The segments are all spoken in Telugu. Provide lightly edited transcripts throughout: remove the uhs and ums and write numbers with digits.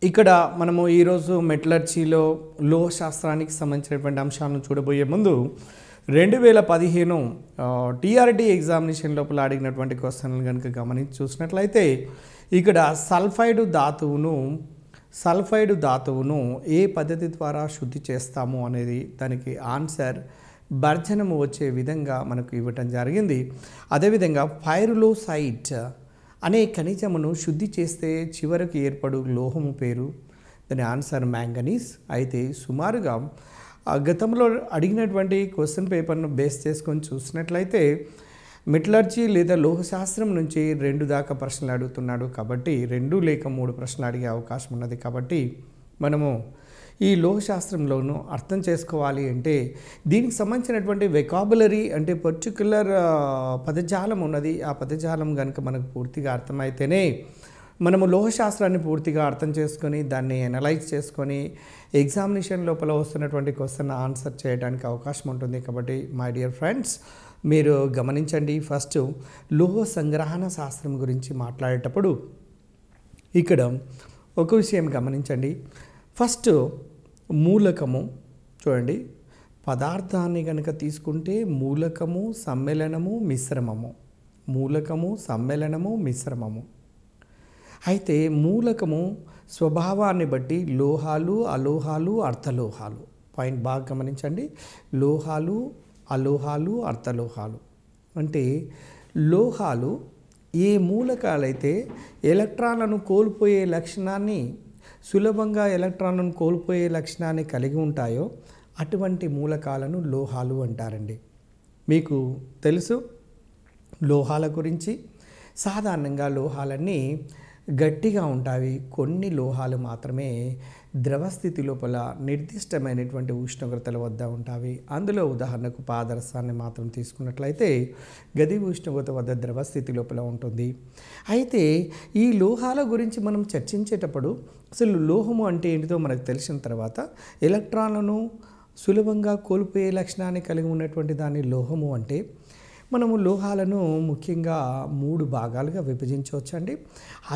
ఇక్కడ మనము ఈరోజు మెటలర్జీలో లోహ శాస్త్రానికి సంబంధించినటువంటి అంశాలను చూడబోయే ముందు 2015 టీఆర్టీ ఎగ్జామినేషన్ లోపల అడిగినటువంటి క్వశ్చన్లు కనుక గమనించి చూసినట్లయితే ఇక్కడ సల్ఫైడ్ ధాతువును ఏ పద్ధతి ద్వారా శుద్ధి చేస్తాము అనేది దానికి ఆన్సర్ భర్జనము వచ్చే విధంగా మనకు ఇవ్వటం జరిగింది. అదేవిధంగా పైరులోసైట్ అనే ఖనిజమును శుద్ధి చేస్తే చివరకు ఏర్పడు లోహము పేరు, దాని ఆన్సర్ మ్యాంగనీస్. అయితే సుమారుగా గతంలో అడిగినటువంటి క్వశ్చన్ పేపర్ను బేస్ చేసుకొని చూసినట్లయితే మెటలర్జీ లేదా లోహశాస్త్రం నుంచి 2 దాకా ప్రశ్నలు అడుగుతున్నాడు. కాబట్టి 2 లేక 3 ప్రశ్నలు అడిగే అవకాశం ఉన్నది. కాబట్టి మనము ఈ లోహశాస్త్రంలోనూ అర్థం చేసుకోవాలి అంటే దీనికి సంబంధించినటువంటి వెకాబులరీ అంటే పర్టిక్యులర్ పదజాలం ఉన్నది. ఆ పదజాలం కనుక మనకు పూర్తిగా అర్థమైతేనే మనము లోహశాస్త్రాన్ని పూర్తిగా అర్థం చేసుకొని దాన్ని అనలైజ్ చేసుకొని ఎగ్జామినేషన్ లోపల వస్తున్నటువంటి క్వశ్చన్ ఆన్సర్ చేయడానికి అవకాశం ఉంటుంది. కాబట్టి మై డియర్ ఫ్రెండ్స్, మీరు గమనించండి. ఫస్ట్ లోహ సంగ్రహణ శాస్త్రం గురించి మాట్లాడేటప్పుడు ఇక్కడ ఒక విషయం గమనించండి. ఫస్ట్ మూలకము చూడండి, పదార్థాన్ని కనుక తీసుకుంటే మూలకము, సమ్మేళనము, మిశ్రమము. మూలకము, సమ్మేళనము, మిశ్రమము. అయితే మూలకము స్వభావాన్ని బట్టి లోహాలు, అలోహాలు, అర్థలోహాలు. పాయింట్ బాగా గమనించండి. లోహాలు, అలోహాలు, అర్థలోహాలు అంటే లోహాలు ఏ మూలకాలైతే ఎలక్ట్రాన్లను కోల్పోయే లక్షణాన్ని సులభంగా ఎలక్ట్రాన్లను కోల్పోయే లక్షణాన్ని కలిగి ఉంటాయో అటువంటి మూలకాలను లోహాలు అంటారండి. మీకు తెలుసు లోహాల గురించి. సాధారణంగా లోహాలన్నీ గట్టిగా ఉంటాయి. కొన్ని లోహాలు మాత్రమే ద్రవస్థితి లోపల నిర్దిష్టమైనటువంటి ఉష్ణోగ్రతల వద్ద ఉంటాయి. అందులో ఉదాహరణకు పాదరసాన్ని మాత్రం తీసుకున్నట్లయితే గది ఉష్ణోగ్రత వద్ద ద్రవస్థితి లోపల ఉంటుంది. అయితే ఈ లోహాల గురించి మనం చర్చించేటప్పుడు అసలు లోహము అంటే ఏంటిదో మనకు తెలిసిన తర్వాత ఎలక్ట్రాన్లను సులభంగా కోల్పోయే లక్షణాన్ని కలిగి ఉన్నటువంటి దాన్ని లోహము అంటే మనము లోహాలను ముఖ్యంగా 3 భాగాలుగా విభజించవచ్చండి.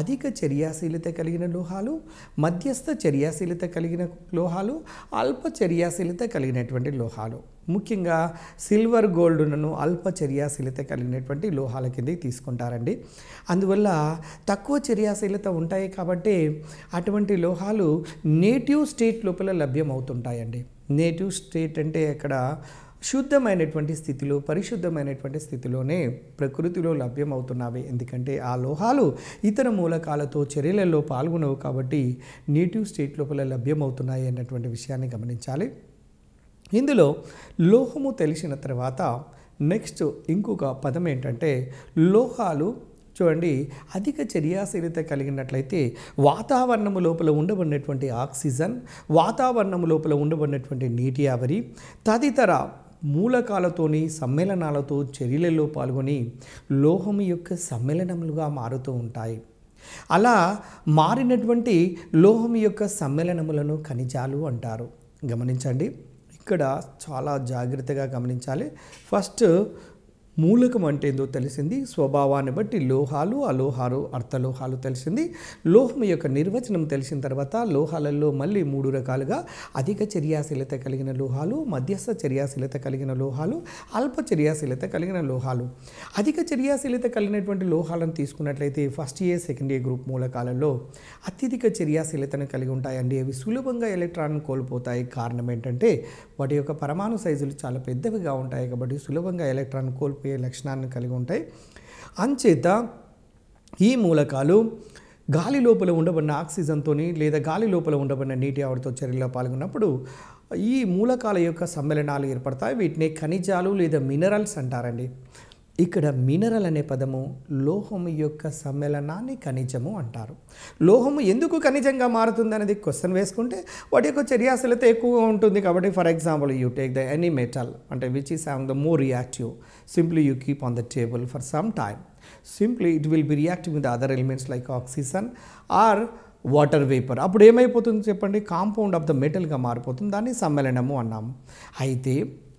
అధిక చర్యాశీలత కలిగిన లోహాలు, మధ్యస్థ చర్యాశీలత కలిగిన లోహాలు, అల్ప చర్యాశీలత కలిగినటువంటి లోహాలు. ముఖ్యంగా సిల్వర్, గోల్డ్ను అల్ప చర్యాశీలత కలిగినటువంటి లోహాల కిందకి తీసుకుంటారండి. అందువల్ల తక్కువ చర్యాశీలత ఉంటాయి కాబట్టి అటువంటి లోహాలు నేటివ్ స్టేట్ లోపల లభ్యమవుతుంటాయండి. నేటివ్ స్టేట్ అంటే అక్కడ శుద్ధమైనటువంటి స్థితిలో, పరిశుద్ధమైనటువంటి స్థితిలోనే ప్రకృతిలో లభ్యమవుతున్నవి. ఎందుకంటే ఆ లోహాలు ఇతర మూలకాలతో చర్యలలో పాల్గొనవు కాబట్టి నేటివ్ స్టేట్ లోపల లభ్యమవుతున్నాయి అన్నటువంటి విషయాన్ని గమనించాలి. ఇందులో లోహము తెలిసిన తర్వాత నెక్స్ట్ ఇంకొక పదం ఏంటంటే లోహాలు చూడండి అధిక చర్యాశీలత కలిగినట్లయితే వాతావరణము లోపల ఉండబడినటువంటి ఆక్సిజన్, వాతావరణము లోపల ఉండబడినటువంటి నీటి ఆవిరి తదితర మూలకాలతోని సమ్మేళనాలతో చర్యలలో పాల్గొని లోహం యొక్క సమ్మేళనములుగా మారుతూ ఉంటాయి. అలా మారినటువంటి లోహం యొక్క సమ్మేళనములను ఖనిజాలు అంటారు. గమనించండి, ఇక్కడ చాలా జాగ్రత్తగా గమనించాలి. ఫస్ట్ మూలకం అంటే ఏందో తెలిసింది. స్వభావాన్ని బట్టి లోహాలు, అలోహాలు, అర్థలోహాలు తెలిసింది. లోహం యొక్క నిర్వచనం తెలిసిన తర్వాత లోహాలలో మళ్ళీ 3 రకాలుగా అధిక చర్యాశీలత కలిగిన లోహాలు, మధ్యస్థ చర్యాశీలత కలిగిన లోహాలు, అల్ప చర్యాశీలత కలిగిన లోహాలు. అధిక చర్యాశీలత కలిగినటువంటి లోహాలను తీసుకున్నట్లయితే first year, second year group మూలకాలలో అత్యధిక చర్యాశీలతను కలిగి ఉంటాయండి. అవి సులభంగా ఎలక్ట్రాన్ను కోల్పోతాయి. కారణం ఏంటంటే వాటి యొక్క పరమాణు సైజులు చాలా పెద్దవిగా ఉంటాయి కాబట్టి సులభంగా ఎలక్ట్రాన్ కోల్పోయే లక్షణాన్ని కలిగి ఉంటాయి. అంచేత ఈ మూలకాలు గాలి లోపల ఉండబడిన ఆక్సిజన్తోని లేదా గాలి లోపల ఉండబడిన నీటి ఆవిరితో చర్యలో పాల్గొన్నప్పుడు ఈ మూలకాల యొక్క సమ్మేళనాలు ఏర్పడతాయి. వీటిని ఖనిజాలు లేదా మినరల్స్ అంటారండి. ఇక్కడ మినరల్ అనే పదము లోహము యొక్క సమ్మేళనాన్ని ఖనిజము అంటారు. లోహము ఎందుకు ఖనిజంగా మారుతుంది అనేది క్వశ్చన్ వేసుకుంటే వాటి యొక్క చర్యాశీలత ఎక్కువగా ఉంటుంది కాబట్టి for example you take the any metal అంటే which is having the more reactive, simply you keep on the table for some time, simply it will be reacting with other elements like oxygen or water vapour. అప్పుడు ఏమైపోతుంది చెప్పండి? కాంపౌండ్ ఆఫ్ ద మెటల్గా మారిపోతుంది. దాన్ని సమ్మేళనము అన్నాము. అయితే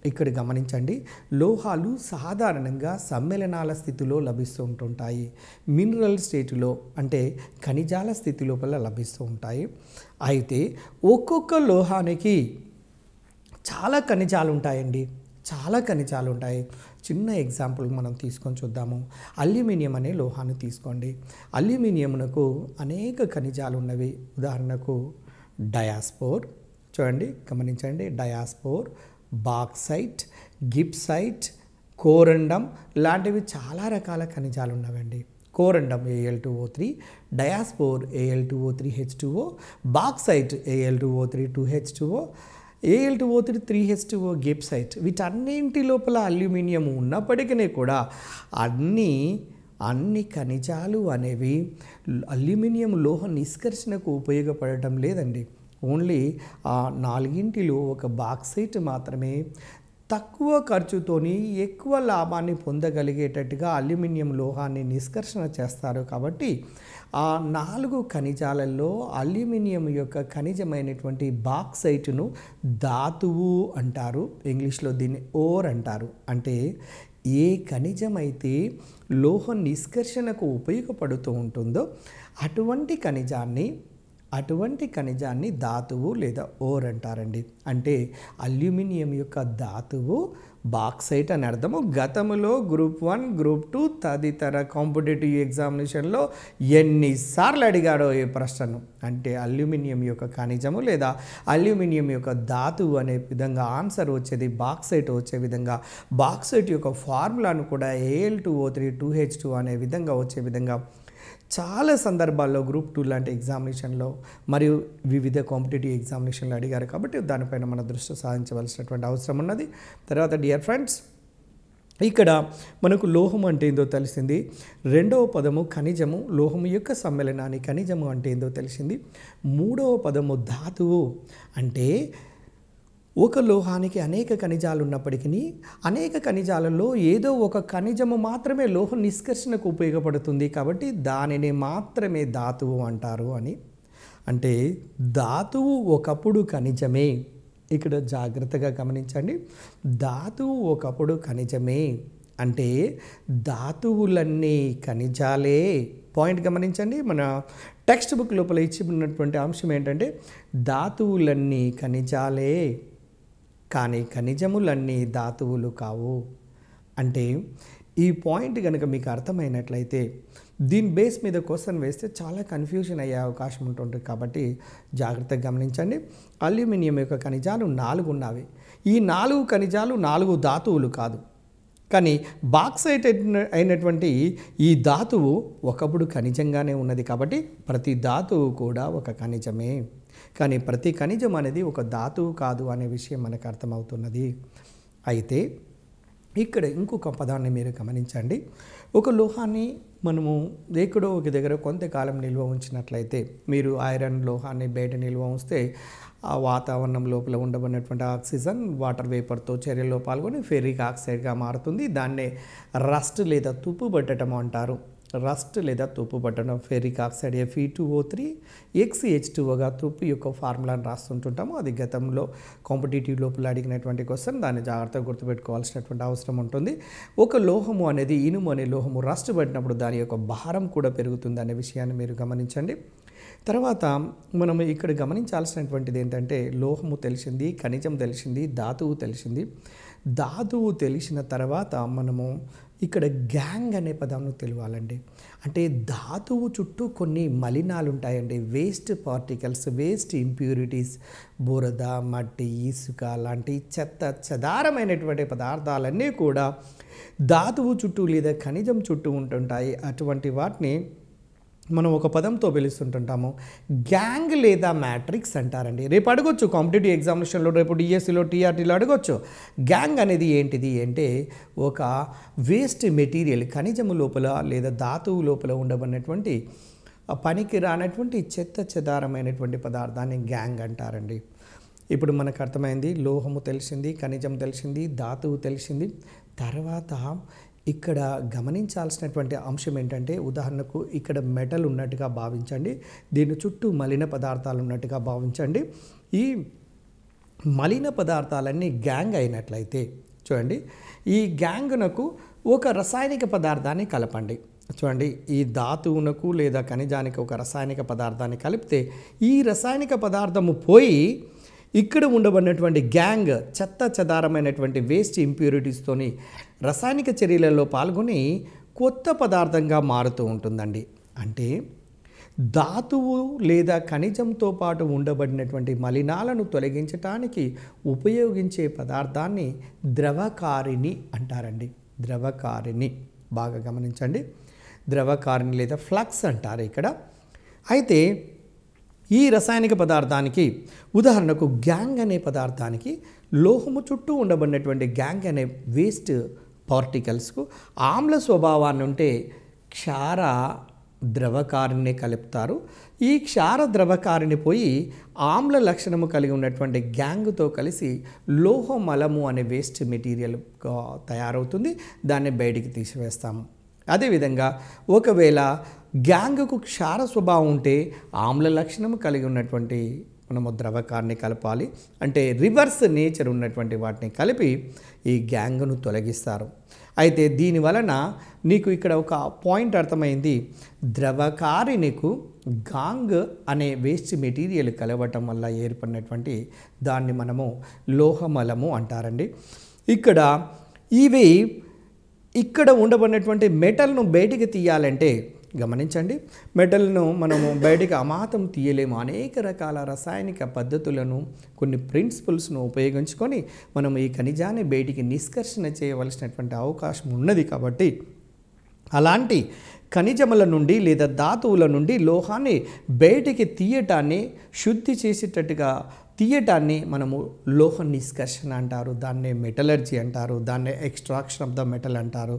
ఇక్కడ గమనించండి, లోహాలు సాధారణంగా సమ్మేళనాల స్థితిలో లభిస్తూ ఉంటుంటాయి. మినరల్ స్టేటులో అంటే ఖనిజాల స్థితి లోపల లభిస్తూ ఉంటాయి. అయితే ఒక్కొక్క లోహానికి చాలా ఖనిజాలు ఉంటాయండి, చాలా ఖనిజాలు ఉంటాయి. చిన్న ఎగ్జాంపుల్ మనం తీసుకొని చూద్దాము. అల్యూమినియం అనే లోహాన్ని తీసుకోండి. అల్యూమినియంకు అనేక ఖనిజాలు ఉన్నవి. ఉదాహరణకు డయాస్పోర్, చూడండి గమనించండి, డయాస్పోర్, బాక్సైట్, గిప్సైట్, కోరండం లాంటివి చాలా రకాల ఖనిజాలు ఉన్నవండి. కోరండం Al2O3, డయాస్పోర్ Al2O3H2O, bauxite Al2O3 2H2O, Al2O3 3H2O, గిప్సైట్, వీటన్నింటి లోపల అల్యూమినియం ఉన్నప్పటికీ కూడా అన్ని ఖనిజాలు అనేవి అల్యూమినియం లోహ నిష్కర్షణకు ఉపయోగపడటం లేదండి. ఓన్లీ ఆ 4 ఒక బాక్సైట్ మాత్రమే తక్కువ ఖర్చుతోని ఎక్కువ లాభాన్ని పొందగలిగేటట్టుగా అల్యూమినియం లోహాన్ని నిష్కర్షణ చేస్తారు. కాబట్టి ఆ 4 ఖనిజాలలో అల్యూమినియం యొక్క ఖనిజమైనటువంటి బాక్సైట్ను ధాతువు అంటారు. ఇంగ్లీష్లో దీన్ని ఓర్ అంటారు. అంటే ఏ ఖనిజం అయితే లోహ నిష్కర్షణకు ఉపయోగపడుతూ ఉంటుందో అటువంటి ఖనిజాన్ని ధాతువు లేదా ఓర్ అంటారండి. అంటే అల్యూమినియం యొక్క ధాతువు బాక్సైట్ అని అర్థము. గతంలో గ్రూప్ 1, గ్రూప్ 2 తదితర కాంపిటేటివ్ ఎగ్జామినేషన్లో ఎన్నిసార్లు అడిగాడో ఈ ప్రశ్నను. అంటే అల్యూమినియం యొక్క ఖనిజము లేదా అల్యూమినియం యొక్క ధాతువు అనే విధంగా ఆన్సర్ వచ్చేది బాక్సైట్ వచ్చే విధంగా, బాక్సైట్ యొక్క ఫార్ములాను కూడా Al2O3 2H2 అనే విధంగా వచ్చే విధంగా చాలా సందర్భాల్లో గ్రూప్ 2 లాంటి ఎగ్జామినేషన్లో మరియు వివిధ కాంపిటేటివ్ ఎగ్జామినేషన్లో అడిగారు. కాబట్టి దానిపైన మన దృష్టి సాధించవలసినటువంటి అవసరం ఉన్నది. తర్వాత డియర్ ఫ్రెండ్స్, ఇక్కడ మనకు లోహం అంటే ఏందో తెలిసింది. రెండవ పదము ఖనిజము, లోహము యొక్క సమ్మేళనాన్ని ఖనిజము అంటే ఏందో తెలిసింది. మూడవ పదము ధాతువు, అంటే ఒక లోహానికి అనేక ఖనిజాలు ఉన్నప్పటికీ అనేక ఖనిజాలలో ఏదో ఒక ఖనిజము మాత్రమే లోహ నిష్కర్షణకు ఉపయోగపడుతుంది. కాబట్టి దానిని మాత్రమే ధాతువు అంటారు అని. అంటే ధాతువు ఒకప్పుడు ఖనిజమే. ఇక్కడ జాగ్రత్తగా గమనించండి, ధాతువు ఒకప్పుడు ఖనిజమే అంటే ధాతువులన్నీ ఖనిజాలే. పాయింట్ గమనించండి, మన టెక్స్ట్ బుక్ లోపల ఇచ్చి ఉన్నటువంటి అంశం ఏంటంటే ధాతువులన్నీ ఖనిజాలే కానీ ఖనిజములన్నీ ధాతువులు కావు. అంటే ఈ పాయింట్ కనుక మీకు అర్థమైనట్లయితే దీని బేస్ మీద క్వశ్చన్ వేస్తే చాలా కన్ఫ్యూజన్ అయ్యే అవకాశం ఉంటుంది. కాబట్టి జాగ్రత్తగా గమనించండి. అల్యూమినియం యొక్క ఖనిజాలు 4 ఉన్నవి. ఈ 4 ఖనిజాలు 4 ధాతువులు కాదు. కానీ బాక్సైట్ అయినటువంటి ఈ ధాతువు ఒకప్పుడు ఖనిజంగానే ఉన్నది. కాబట్టి ప్రతి ధాతువు కూడా ఒక ఖనిజమే. కానీ ప్రతి ఖనిజం అనేది ఒక ధాతువు కాదు అనే విషయం మనకు అర్థమవుతున్నది. అయితే ఇక్కడ ఇంకొక పదాన్ని మీరు గమనించండి. ఒక లోహాన్ని మనము ఎక్కడో ఒక దగ్గర కొంతకాలం నిల్వ ఉంచినట్లయితే, మీరు ఐరన్ లోహాన్ని బయట నిల్వ ఉంచితే ఆ వాతావరణం లోపల ఉండబడినటువంటి ఆక్సిజన్ వాటర్ వేపర్తో చర్యలో పాల్గొని ఫెర్రిక్ ఆక్సైడ్గా మారుతుంది. దాన్నే రస్ట్ లేదా తుప్పు పట్టడం అంటారు. రస్ట్ లేదా తుప్పు పట్టడం, ఫెర్రిక్ ఆక్సైడ్ Fe2O3 XH2Oగా తుప్పు యొక్క ఫార్ములాను రాస్తుంటుంటాము. అది గతంలో కాంపిటేటివ్ లోపల అడిగినటువంటి క్వశ్చన్. దాన్ని జాగ్రత్తగా గుర్తుపెట్టుకోవాల్సినటువంటి అవసరం ఉంటుంది. ఒక లోహము అనేది, ఇనుము అనే లోహము రస్ట్ పట్టినప్పుడు దాని యొక్క భారం కూడా పెరుగుతుంది అనే విషయాన్ని మీరు గమనించండి. తర్వాత మనం ఇక్కడ గమనించాల్సినటువంటిది ఏంటంటే లోహము తెలిసింది, ఖనిజం తెలిసింది, ధాతువు తెలిసింది. ధాతువు తెలిసిన తర్వాత మనము ఇక్కడ గ్యాంగ్ అనే పదాన్ని తెలియాలండి. అంటే ధాతువు చుట్టూ కొన్ని మలినాలు ఉంటాయండి, వేస్ట్ పార్టికల్స్, వేస్ట్ ఇంప్యూరిటీస్, బురద, మట్టి, ఇసుక లాంటి చెదారమైనటువంటి పదార్థాలన్నీ కూడా ధాతువు చుట్టూ లేదా ఖనిజం చుట్టూ ఉంటుంటాయి. అటువంటి వాటిని మనం ఒక పదంతో పిలుస్తుంటుంటాము, గ్యాంగ్ లేదా మ్యాట్రిక్స్ అంటారండి. రేపు అడగొచ్చు కాంపిటేటివ్ ఎగ్జామినేషన్లో, రేపు డిఎస్సిలో, టీఆర్టీలో అడగొచ్చు. గ్యాంగ్ అనేది ఏంటిది అంటే ఒక వేస్ట్ మెటీరియల్, ఖనిజము లోపల లేదా ధాతువు లోపల ఉండబడినటువంటి పనికి రానటువంటి చెదారమైనటువంటి పదార్థాన్ని గ్యాంగ్ అంటారండి. ఇప్పుడు మనకు అర్థమైంది, లోహము తెలిసింది, ఖనిజం తెలిసింది, ధాతువు తెలిసింది. తర్వాత ఇక్కడ గమనించాల్సినటువంటి అంశం ఏంటంటే, ఉదాహరణకు ఇక్కడ మెటల్ ఉన్నట్టుగా భావించండి, దీని చుట్టూ మలిన పదార్థాలు ఉన్నట్టుగా భావించండి. ఈ మలిన పదార్థాలన్నీ గ్యాంగ్ అయినట్లయితే చూడండి, ఈ గ్యాంగునకు ఒక రసాయనిక పదార్థాన్ని కలపండి. చూడండి, ఈ ధాతువునకు లేదా ఖనిజానికి ఒక రసాయనిక పదార్థాన్ని కలిపితే ఈ రసాయనిక పదార్థము పోయి ఇక్కడ ఉండబడినటువంటి గ్యాంగ్ చెత్త చెదారమైనటువంటి వేస్ట్ ఇంప్యూరిటీస్తోని రసాయనిక చర్యలలో పాల్గొని కొత్త పదార్థంగా మారుతూ ఉంటుందండి. అంటే ధాతువు లేదా ఖనిజంతో పాటు ఉండబడినటువంటి మలినాలను తొలగించడానికి ఉపయోగించే పదార్థాన్ని ద్రవకారిణి అంటారండి. ద్రవకారిణి బాగా గమనించండి, ద్రవకారిణి లేదా ఫ్లక్స్ అంటారు ఇక్కడ. అయితే ఈ రసాయనిక పదార్థానికి ఉదాహరణకు గ్యాంగ్ అనే పదార్థానికి లోహము చుట్టూ ఉండబడినటువంటి గ్యాంగ్ అనే వేస్ట్ పార్టికల్స్కు ఆమ్ల స్వభావాన్ని ఉంటే క్షార ద్రవకారిని కలుపుతారు. ఈ క్షార ద్రవకారిని పోయి ఆమ్ల లక్షణము కలిగి ఉన్నటువంటి గ్యాంగ్తో కలిసి లోహమలము అనే వేస్ట్ మెటీరియల్ తయారవుతుంది. దాన్ని బయటికి తీసివేస్తాము. అదేవిధంగా ఒకవేళ గ్యాంగ్కు క్షార స్వభావం ఉంటే ఆమ్ల లక్షణము కలిగి ఉన్నటువంటి మనము ద్రవకారిని కలపాలి. అంటే రివర్స్ నేచర్ ఉన్నటువంటి వాటిని కలిపి ఈ గ్యాంగ్ను తొలగిస్తారు. అయితే దీని వలన నీకు ఇక్కడ ఒక పాయింట్ అర్థమైంది. ద్రవకారినికు గాంగ్ అనే వేస్ట్ మెటీరియల్ కలవటం వల్ల ఏర్పడినటువంటి దాన్ని మనము లోహమలము అంటారండి. ఇక్కడ ఉండబడినటువంటి మెటల్ను బయటికి తీయాలంటే గమనించండి, మెటల్ను మనము బయటికి అమాతం తీయలేము. అనేక రకాల రసాయనిక పద్ధతులను, కొన్ని ప్రిన్సిపల్స్ను ఉపయోగించుకొని మనం ఈ ఖనిజాన్ని బయటికి నిష్కర్షణ చేయవలసినటువంటి అవకాశం ఉన్నది. కాబట్టి అలాంటి ఖనిజముల నుండి లేదా ధాతువుల నుండి లోహాన్ని బయటికి తీయటాన్ని, శుద్ధి చేసేటట్టుగా తీయటాన్ని మనము లోహ నిష్కర్షణ అంటారు. దాన్నే మెటలర్జీ అంటారు. దాన్నే ఎక్స్ట్రాక్షన్ ఆఫ్ ద మెటల్ అంటారు.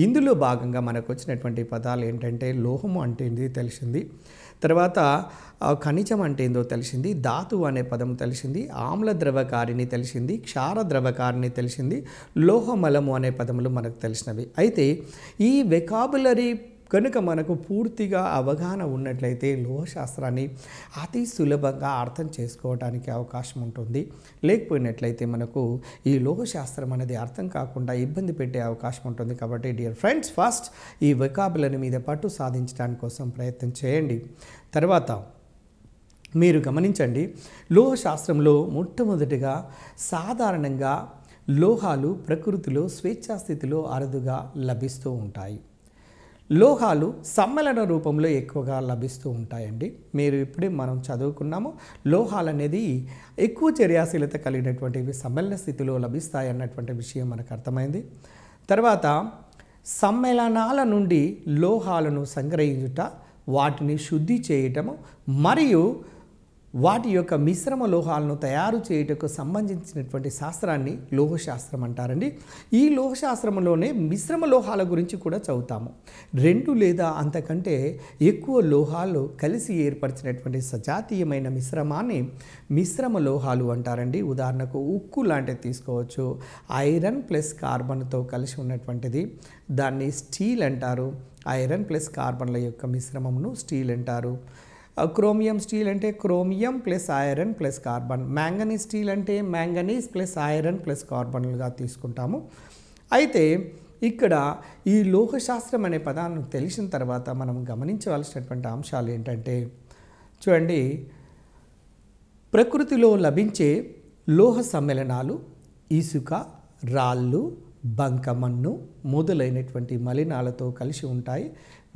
ఇందులో భాగంగా మనకు వచ్చినటువంటి పదాలు ఏంటంటే లోహము అంటే ఏంది తెలిసింది, తర్వాత ఖనిజం అంటే ఏందో తెలిసింది, ధాతువు అనే పదం తెలిసింది, ఆమ్ల ద్రవకారిని తెలిసింది, క్షార ద్రవకారిని తెలిసింది, లోహమలము అనే పదములు మనకు తెలిసినవి. అయితే ఈ వెకాబులరీ కనుక మనకు పూర్తిగా అవగాహన ఉన్నట్లయితే లోహశాస్త్రాన్ని అతి సులభంగా అర్థం చేసుకోవడానికి అవకాశం ఉంటుంది. లేకపోయినట్లయితే మనకు ఈ లోహశాస్త్రం అనేది అర్థం కాకుండా ఇబ్బంది పెట్టే అవకాశం ఉంటుంది. కాబట్టి డియర్ ఫ్రెండ్స్, ఫస్ట్ ఈ వెకాబులరీ మీద పట్టు సాధించడానికి కోసం ప్రయత్నం చేయండి. తర్వాత మీరు గమనించండి, లోహశాస్త్రంలో మొట్టమొదటిగా సాధారణంగా లోహాలు ప్రకృతిలో స్వేచ్ఛాస్థితిలో అరుదుగా లభిస్తూ ఉంటాయి. లోహాలు సమ్మేళన రూపంలో ఎక్కువగా లభిస్తూ ఉంటాయండి. మీరు ఇప్పుడే మనం చదువుకున్నాము, లోహాలు అనేది ఎక్కువ చర్యాశీలత కలిగినటువంటివి సమ్మేళన స్థితిలో లభిస్తాయి అన్నటువంటి విషయం మనకు అర్థమైంది. తర్వాత సమ్మేళనాల నుండి లోహాలను సంగ్రహించుట, వాటిని శుద్ధి చేయటము మరియు వాటి యొక్క మిశ్రమ లోహాలను తయారు చేయుటకు సంబంధించినటువంటి శాస్త్రాన్ని లోహశాస్త్రం అంటారండి. ఈ లోహశాస్త్రంలోనే మిశ్రమ లోహాల గురించి కూడా చదువుతాము. 2 లేదా అంతకంటే ఎక్కువ లోహాలు కలిసి ఏర్పరిచినటువంటి సజాతీయమైన మిశ్రమాన్ని మిశ్రమ లోహాలు అంటారండి. ఉదాహరణకు ఉక్కు లాంటిది తీసుకోవచ్చు. ఐరన్ ప్లస్ కార్బన్తో కలిసి ఉన్నటువంటిది, దాన్ని స్టీల్ అంటారు. ఐరన్ ప్లస్ కార్బన్ల యొక్క మిశ్రమమును స్టీల్ అంటారు. క్రోమియం స్టీల్ అంటే chromium plus iron plus carbon. Manganese steel అంటే మ్యాంగనీస్ ప్లస్ ఐరన్ ప్లస్ కార్బన్లుగా తీసుకుంటాము. అయితే ఇక్కడ ఈ లోహశాస్త్రం అనే పదాన్ని తెలిసిన తర్వాత మనం గమనించవలసినటువంటి అంశాలు ఏంటంటే చూడండి, ప్రకృతిలో లభించే లోహ సమ్మేళనాలు ఇసుక, రాళ్ళు, బంకమన్ను మొదలైనటువంటి మలినాలతో కలిసి ఉంటాయి.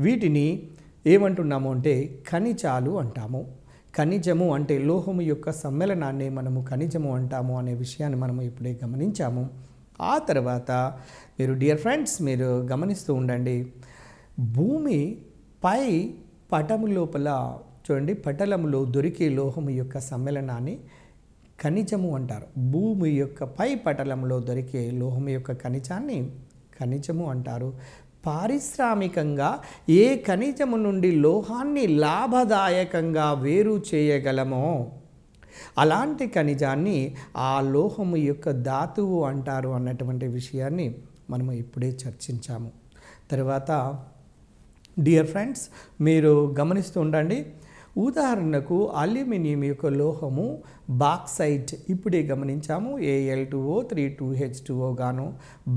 వీటిని ఏమంటున్నాము అంటే ఖనిజాలు అంటాము. ఖనిజము అంటే లోహము యొక్క సమ్మేళనాన్ని మనము ఖనిజము అంటాము అనే విషయాన్ని మనము ఇప్పుడే గమనించాము. ఆ తర్వాత మీరు డియర్ ఫ్రెండ్స్ మీరు గమనిస్తూ ఉండండి, భూమి పై పటము లోపల చూడండి, పటలములో దొరికే లోహము యొక్క సమ్మేళనాన్ని ఖనిజము అంటారు. భూమి యొక్క పై పటలంలో దొరికే లోహము యొక్క ఖనిజాన్ని ఖనిజము అంటారు. పారిశ్రామికంగా ఏ ఖనిజము నుండి లోహాన్ని లాభదాయకంగా వేరు చేయగలమో అలాంటి ఖనిజాన్ని ఆ లోహము యొక్క ధాతువు అంటారు అన్నటువంటి విషయాన్ని మనము ఇప్పుడే చర్చించాము. తర్వాత డియర్ ఫ్రెండ్స్ మీరు గమనిస్తూ ఉండండి, ఉదాహరణకు అల్యూమినియం యొక్క లోహము బాక్సైట్ ఇప్పుడే గమనించాము Al2O3 2H2O గాను,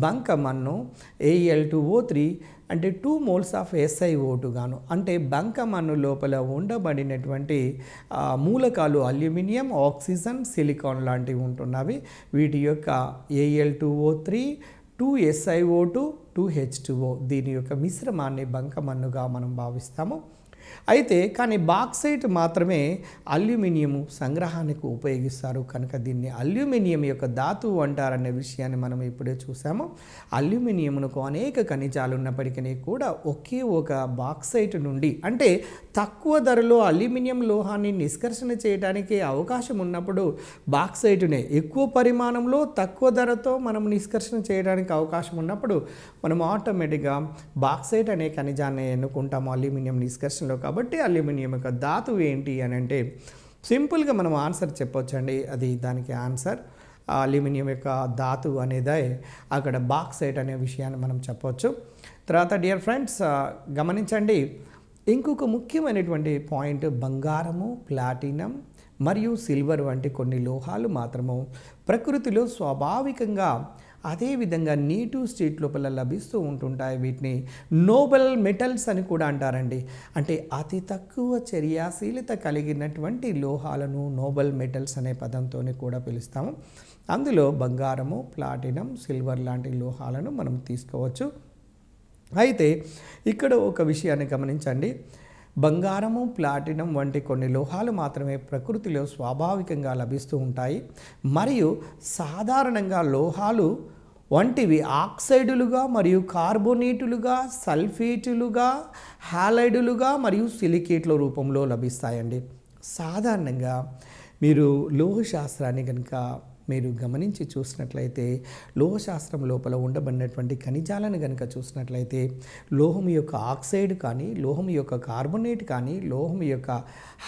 బంకమన్ను Al2O3 అంటే 2 మోల్స్ ఆఫ్ SiO2 గాను, అంటే బంకమన్ను లోపల ఉండబడినటువంటి మూలకాలు అల్యూమినియం, ఆక్సిజన్, సిలికాన్ లాంటివి ఉంటున్నవి. వీటి యొక్క Al2O3 2SiO2 2H2O దీని యొక్క మిశ్రమాన్ని బంకమన్నుగా మనం భావిస్తాము. అయితే కానీ బాక్సైట్ మాత్రమే అల్యూమినియం సంగ్రహానికి ఉపయోగిస్తారు కనుక దీన్ని అల్యూమినియం యొక్క ధాతువు అంటారనే విషయాన్ని మనం ఇప్పుడే చూసాము. అల్యూమినియంకు అనేక ఖనిజాలు ఉన్నప్పటికీ కూడా ఒకే ఒక బాక్సైట్ నుండి, అంటే తక్కువ ధరలో అల్యూమినియం లోహాన్ని నిష్కర్షణ చేయడానికి అవకాశం ఉన్నప్పుడు బాక్సైట్నే ఎక్కువ పరిమాణంలో తక్కువ ధరతో మనం నిష్కర్షణ చేయడానికి అవకాశం ఉన్నప్పుడు మనం ఆటోమేటిక్గా బాక్సైట్ అనే ఖనిజాన్ని ఎన్నుకుంటాము అల్యూమినియం నిష్కర్షణలో. కాబట్టి అల్యూమినియం యొక్క ధాతువు ఏంటి అని అంటే సింపుల్గా మనం ఆన్సర్ చెప్పొచ్చండి. అది దానికి ఆన్సర్ అల్యూమినియం యొక్క ధాతువు అనేదే అక్కడ బాక్సైట్ అనే విషయాన్ని మనం చెప్పవచ్చు. తర్వాత డియర్ ఫ్రెండ్స్ గమనించండి, ఇంకొక ముఖ్యమైనటువంటి పాయింట్ బంగారము, ప్లాటినం మరియు సిల్వర్ వంటి కొన్ని లోహాలు మాత్రము ప్రకృతిలో స్వాభావికంగా అదేవిధంగా నేటివ్ స్టేట్ లోపల లభిస్తూ ఉంటుంటాయి. వీటిని నోబెల్ మెటల్స్ అని కూడా అంటారండి. అంటే అతి తక్కువ చర్యాశీలత కలిగినటువంటి లోహాలను నోబెల్ మెటల్స్ అనే పదంతో కూడా పిలుస్తాము. అందులో బంగారము, ప్లాటినం, సిల్వర్ లాంటి లోహాలను మనం తీసుకోవచ్చు. అయితే ఇక్కడ ఒక విషయాన్ని గమనించండి, బంగారము, ప్లాటినం వంటి కొన్ని లోహాలు మాత్రమే ప్రకృతిలో స్వాభావికంగా లభిస్తూ ఉంటాయి. మరియు సాధారణంగా లోహాలు వంటివి ఆక్సైడులుగా మరియు కార్బోనేటులుగా, సల్ఫేటులుగా, హాలైడులుగా మరియు సిలికేట్ల రూపంలో లభిస్తాయండి. సాధారణంగా మీరు లోహశాస్త్రాన్ని కనుక మీరు గమనించి చూసినట్లయితే లోహశాస్త్రం లోపల ఉండబడినటువంటి ఖనిజాలను కనుక చూసినట్లయితే లోహం యొక్క ఆక్సైడ్ కానీ, లోహం యొక్క కార్బోనేట్ కానీ, లోహం యొక్క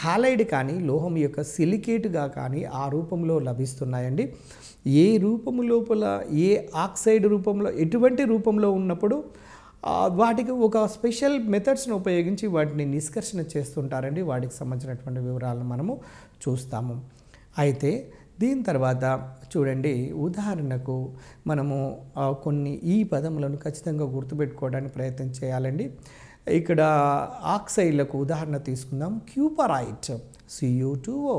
హాలైడ్ కానీ, లోహం యొక్క సిలికేట్గా కానీ ఆ రూపంలో లభిస్తున్నాయండి. ఏ రూపము లోపల ఏ ఆక్సైడ్ రూపంలో ఎటువంటి రూపంలో ఉన్నప్పుడు వాటికి ఒక స్పెషల్ మెథడ్స్ను ఉపయోగించి వాటిని నిష్కర్షణ చేస్తుంటారండి. వాటికి సంబంధించినటువంటి వివరాలను మనము చూస్తాము. అయితే దీని తర్వాత చూడండి, ఉదాహరణకు మనము కొన్ని ఈ పదములను ఖచ్చితంగా గుర్తుపెట్టుకోవడానికి ప్రయత్నం చేయాలండి. ఇక్కడ ఆక్సైడ్లకు ఉదాహరణ తీసుకుందాం. క్యూపరైట్ Cu2O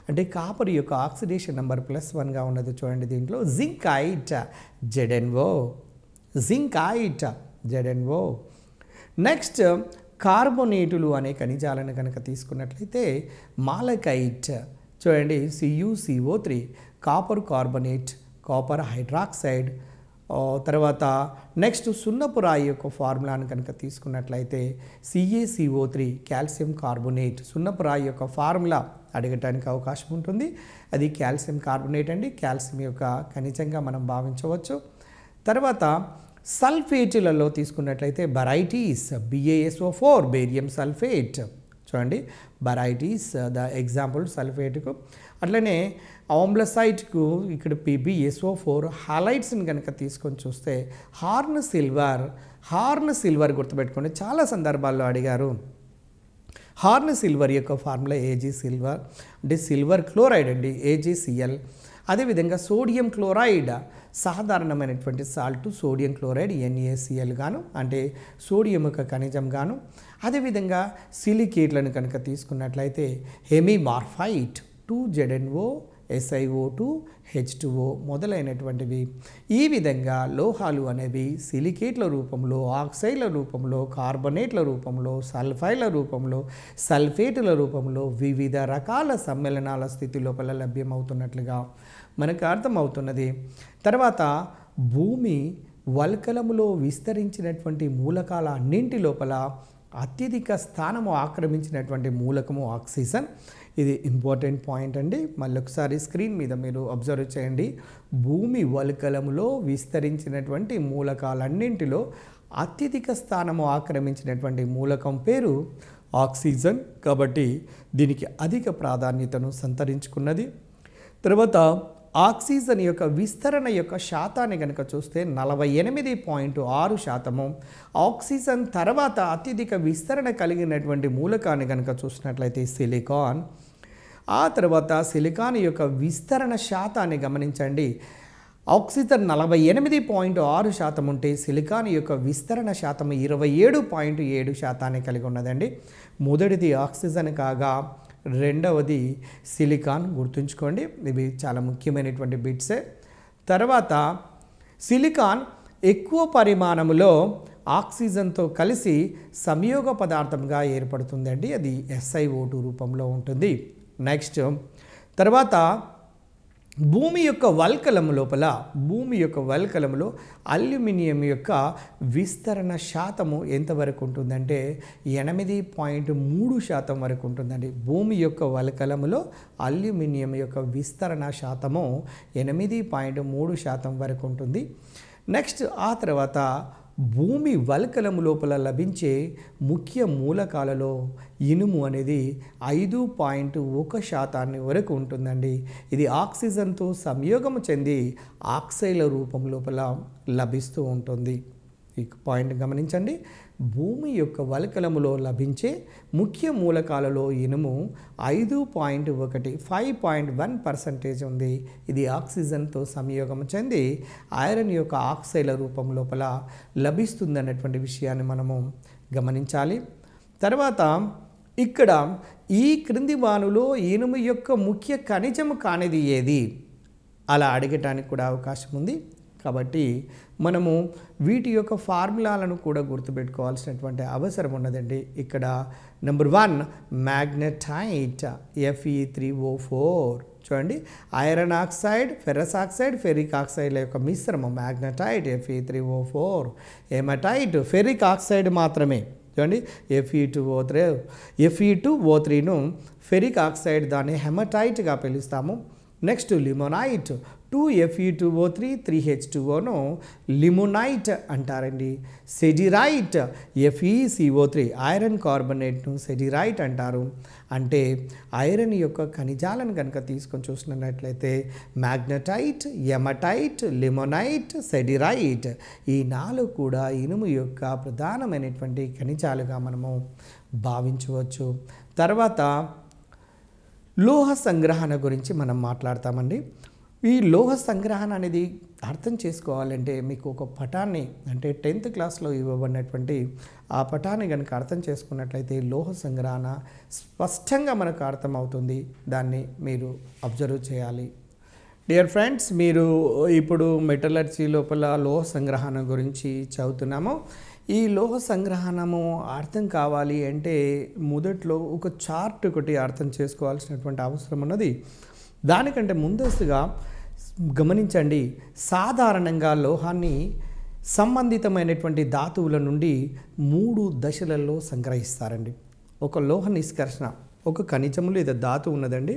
అంటే కాపర్ యొక్క ఆక్సిడేషన్ నెంబర్ +1గా ఉన్నది చూడండి. దీంట్లో zincite ZnO, zincite ZnO. Next కార్బోనేటులు అనే ఖనిజాలను కనుక తీసుకున్నట్లయితే మాలకైట్ చూడండి, CuCO3 copper carbonate, copper hydroxide. తర్వాత నెక్స్ట్ సున్నపు రాయి యొక్క ఫార్ములాను కనుక తీసుకున్నట్లయితే CaCO3 కాల్షియం కార్బోనేట్. సున్నపు రాయి యొక్క ఫార్ములా అడగటానికి అవకాశం ఉంటుంది. అది కాల్షియం కార్బోనేట్ అండి, కాల్షియం యొక్క ఖనిజంగా మనం భావించవచ్చు. తర్వాత సల్ఫేట్లలో తీసుకున్నట్లయితే బరైటీస్ BaSO4 బేరియం సల్ఫేట్ చూడండి, బరైటీస్ ద ఎగ్జాంపుల్ సల్ఫేట్కు. అట్లనే ఆమ్లసైట్కు ఇక్కడ PbSO4. హాలైట్స్ని కనుక తీసుకొని చూస్తే హార్న్ సిల్వర్ గుర్తుపెట్టుకోండి, చాలా సందర్భాల్లో అడిగారు. హార్న్ సిల్వర్ యొక్క ఫార్ములా Ag సిల్వర్ అంటే సిల్వర్ క్లోరైడ్ అండి, AgCl. అదేవిధంగా సోడియం క్లోరైడ్ సాధారణమైనటువంటి సాల్ట్ సోడియం క్లోరైడ్ NaCl గాను, అంటే సోడియం యొక్క ఖనిజం గాను. అదేవిధంగా సిలికేట్లను కనుక తీసుకున్నట్లయితే హెమిమార్ఫైట్ 2ZnO, SiO2, H2O మొదలైనటువంటివి. ఈ విధంగా లోహాలు అనేవి సిలికేట్ల రూపంలో, ఆక్సైడ్ల రూపంలో, కార్బోనేట్ల రూపంలో, సల్ఫైడ్ల రూపంలో, సల్ఫేటుల రూపంలో వివిధ రకాల సమ్మేళనాల స్థితి లోపల లభ్యమవుతున్నట్లుగా మనకు అర్థమవుతున్నది. తర్వాత భూమి వల్కలములో విస్తరించినటువంటి మూలకాల అన్నింటి లోపల అత్యధిక స్థానము ఆక్రమించినటువంటి మూలకము ఆక్సిజన్. ఇది ఇంపార్టెంట్ పాయింట్ అండి. మళ్ళీ ఒకసారి స్క్రీన్ మీద మీరు అబ్జర్వ్ చేయండి. భూమి వల్కలములో విస్తరించినటువంటి మూలకాలన్నింటిలో అత్యధిక స్థానము ఆక్రమించినటువంటి మూలకం పేరు ఆక్సిజన్. కాబట్టి దీనికి అధిక ప్రాధాన్యతను సంతరించుకున్నది. తర్వాత ఆక్సిజన్ యొక్క విస్తరణ యొక్క శాతాన్ని కనుక చూస్తే 48.6%. ఆక్సిజన్ తర్వాత అత్యధిక విస్తరణ కలిగినటువంటి మూలకాన్ని కనుక చూసినట్లయితే సిలికాన్. ఆ తర్వాత సిలికాన్ యొక్క విస్తరణ శాతాన్ని గమనించండి. ఆక్సిజన్ 48.6% ఉంటే సిలికాన్ యొక్క విస్తరణ శాతం 27.7% కలిగి ఉన్నదండి. మొదటిది ఆక్సిజన్ కాగా రెండవది సిలికాన్. గుర్తుంచుకోండి, ఇవి చాలా ముఖ్యమైనటువంటి బిట్సే. తర్వాత సిలికాన్ ఎక్కువ పరిమాణంలో ఆక్సిజన్తో కలిసి సంయోగ పదార్థంగా ఏర్పడుతుందండి. అది SiO2 రూపంలో ఉంటుంది. నెక్స్ట్ తర్వాత భూమి యొక్క వల్కలంలో అల్యూమినియం యొక్క విస్తరణ శాతము ఎంతవరకు ఉంటుందంటే 8.3% వరకు ఉంటుందండి. భూమి యొక్క వల్కలంలో అల్యూమినియం యొక్క విస్తరణ శాతము 8.3% వరకు ఉంటుంది. నెక్స్ట్ ఆ తర్వాత భూమి వల్కలం లోపల లభించే ముఖ్య మూలకాలలో ఇనుము అనేది 5.1% వరకు ఉంటుందండి. ఇది ఆక్సిజన్తో సంయోగం చెంది ఆక్సైడ్ల రూపం లోపల లభిస్తూ ఉంటుంది. ఈ పాయింట్ గమనించండి. భూమి యొక్క వల్కలములో లభించే ముఖ్య మూలకాలలో ఇనుము 5.1 ఉంది. ఇది ఆక్సిజన్తో సంయోగం చెంది ఐరన్ యొక్క ఆక్సైడ్ల రూపం లోపల లభిస్తుందన్నటువంటి విషయాన్ని మనము గమనించాలి. తర్వాత ఇక్కడ ఈ క్రింది వానులో ఇనుము యొక్క ముఖ్య ఖనిజము కానిది ఏది అలా అడగటానికి కూడా అవకాశం ఉంది. కాబట్టి మనము వీటి యొక్క ఫార్ములాలను కూడా గుర్తుపెట్టుకోవాల్సినటువంటి అవసరం ఉన్నదండి. ఇక్కడ నెంబర్ 1 మ్యాగ్నెటైట్ Fe3O4. చూడండి, iron oxide, ferrous oxide, ferric ఆక్సైడ్ల యొక్క మిశ్రమం magnetite Fe3O4. Haematite ferric oxide మాత్రమే. చూడండి, Fe2O3ను ఫెరిక్ ఆక్సైడ్, దాన్ని హెమటైట్గా పిలుస్తాము. నెక్స్ట్ లిమోనైట్ 2Fe2O3 3H2Oను లిమోనైట్ అంటారండి. సెడిరైట్ FeCO3 ఐరన్ కార్బనేట్ను సెడిరైట్ అంటారు. అంటే ఐరన్ యొక్క ఖనిజాలను కనుక తీసుకొని చూసినట్లయితే మ్యాగ్నటైట్, ఎమటైట్, లిమోనైట్, సెడిరైట్ ఈ 4 కూడా ఇనుము యొక్క ప్రధానమైనటువంటి ఖనిజాలుగా మనము భావించవచ్చు. తర్వాత లోహ సంగ్రహణ గురించి మనం మాట్లాడతామండి. ఈ లోహ సంగ్రహణ అనేది అర్థం చేసుకోవాలంటే మీకు ఒక పటాన్ని, అంటే 10th క్లాస్లో ఇవ్వబడినటువంటి ఆ పటాన్ని కనుక అర్థం చేసుకున్నట్లయితే లోహ సంగ్రహణ స్పష్టంగా మనకు అర్థమవుతుంది. దాన్ని మీరు అబ్జర్వ్ చేయాలి. డియర్ ఫ్రెండ్స్, మీరు ఇప్పుడు మెటలర్జీ లోపల లోహ సంగ్రహణ గురించి చదువుతున్నాము. ఈ లోహ సంగ్రహణము అర్థం కావాలి అంటే మొదట్లో ఒక చార్ట్ ఒకటి అర్థం చేసుకోవాల్సినటువంటి అవసరం ఉన్నది. దానికంటే ముందస్తుగా గమనించండి, సాధారణంగా లోహాన్ని సంబంధితమైనటువంటి ధాతువుల నుండి 3 దశలలో సంగ్రహిస్తారండి. ఒక లోహ నిష్కర్షణ, ఒక ఖనిజము లేదా ధాతువు ఉన్నదండి.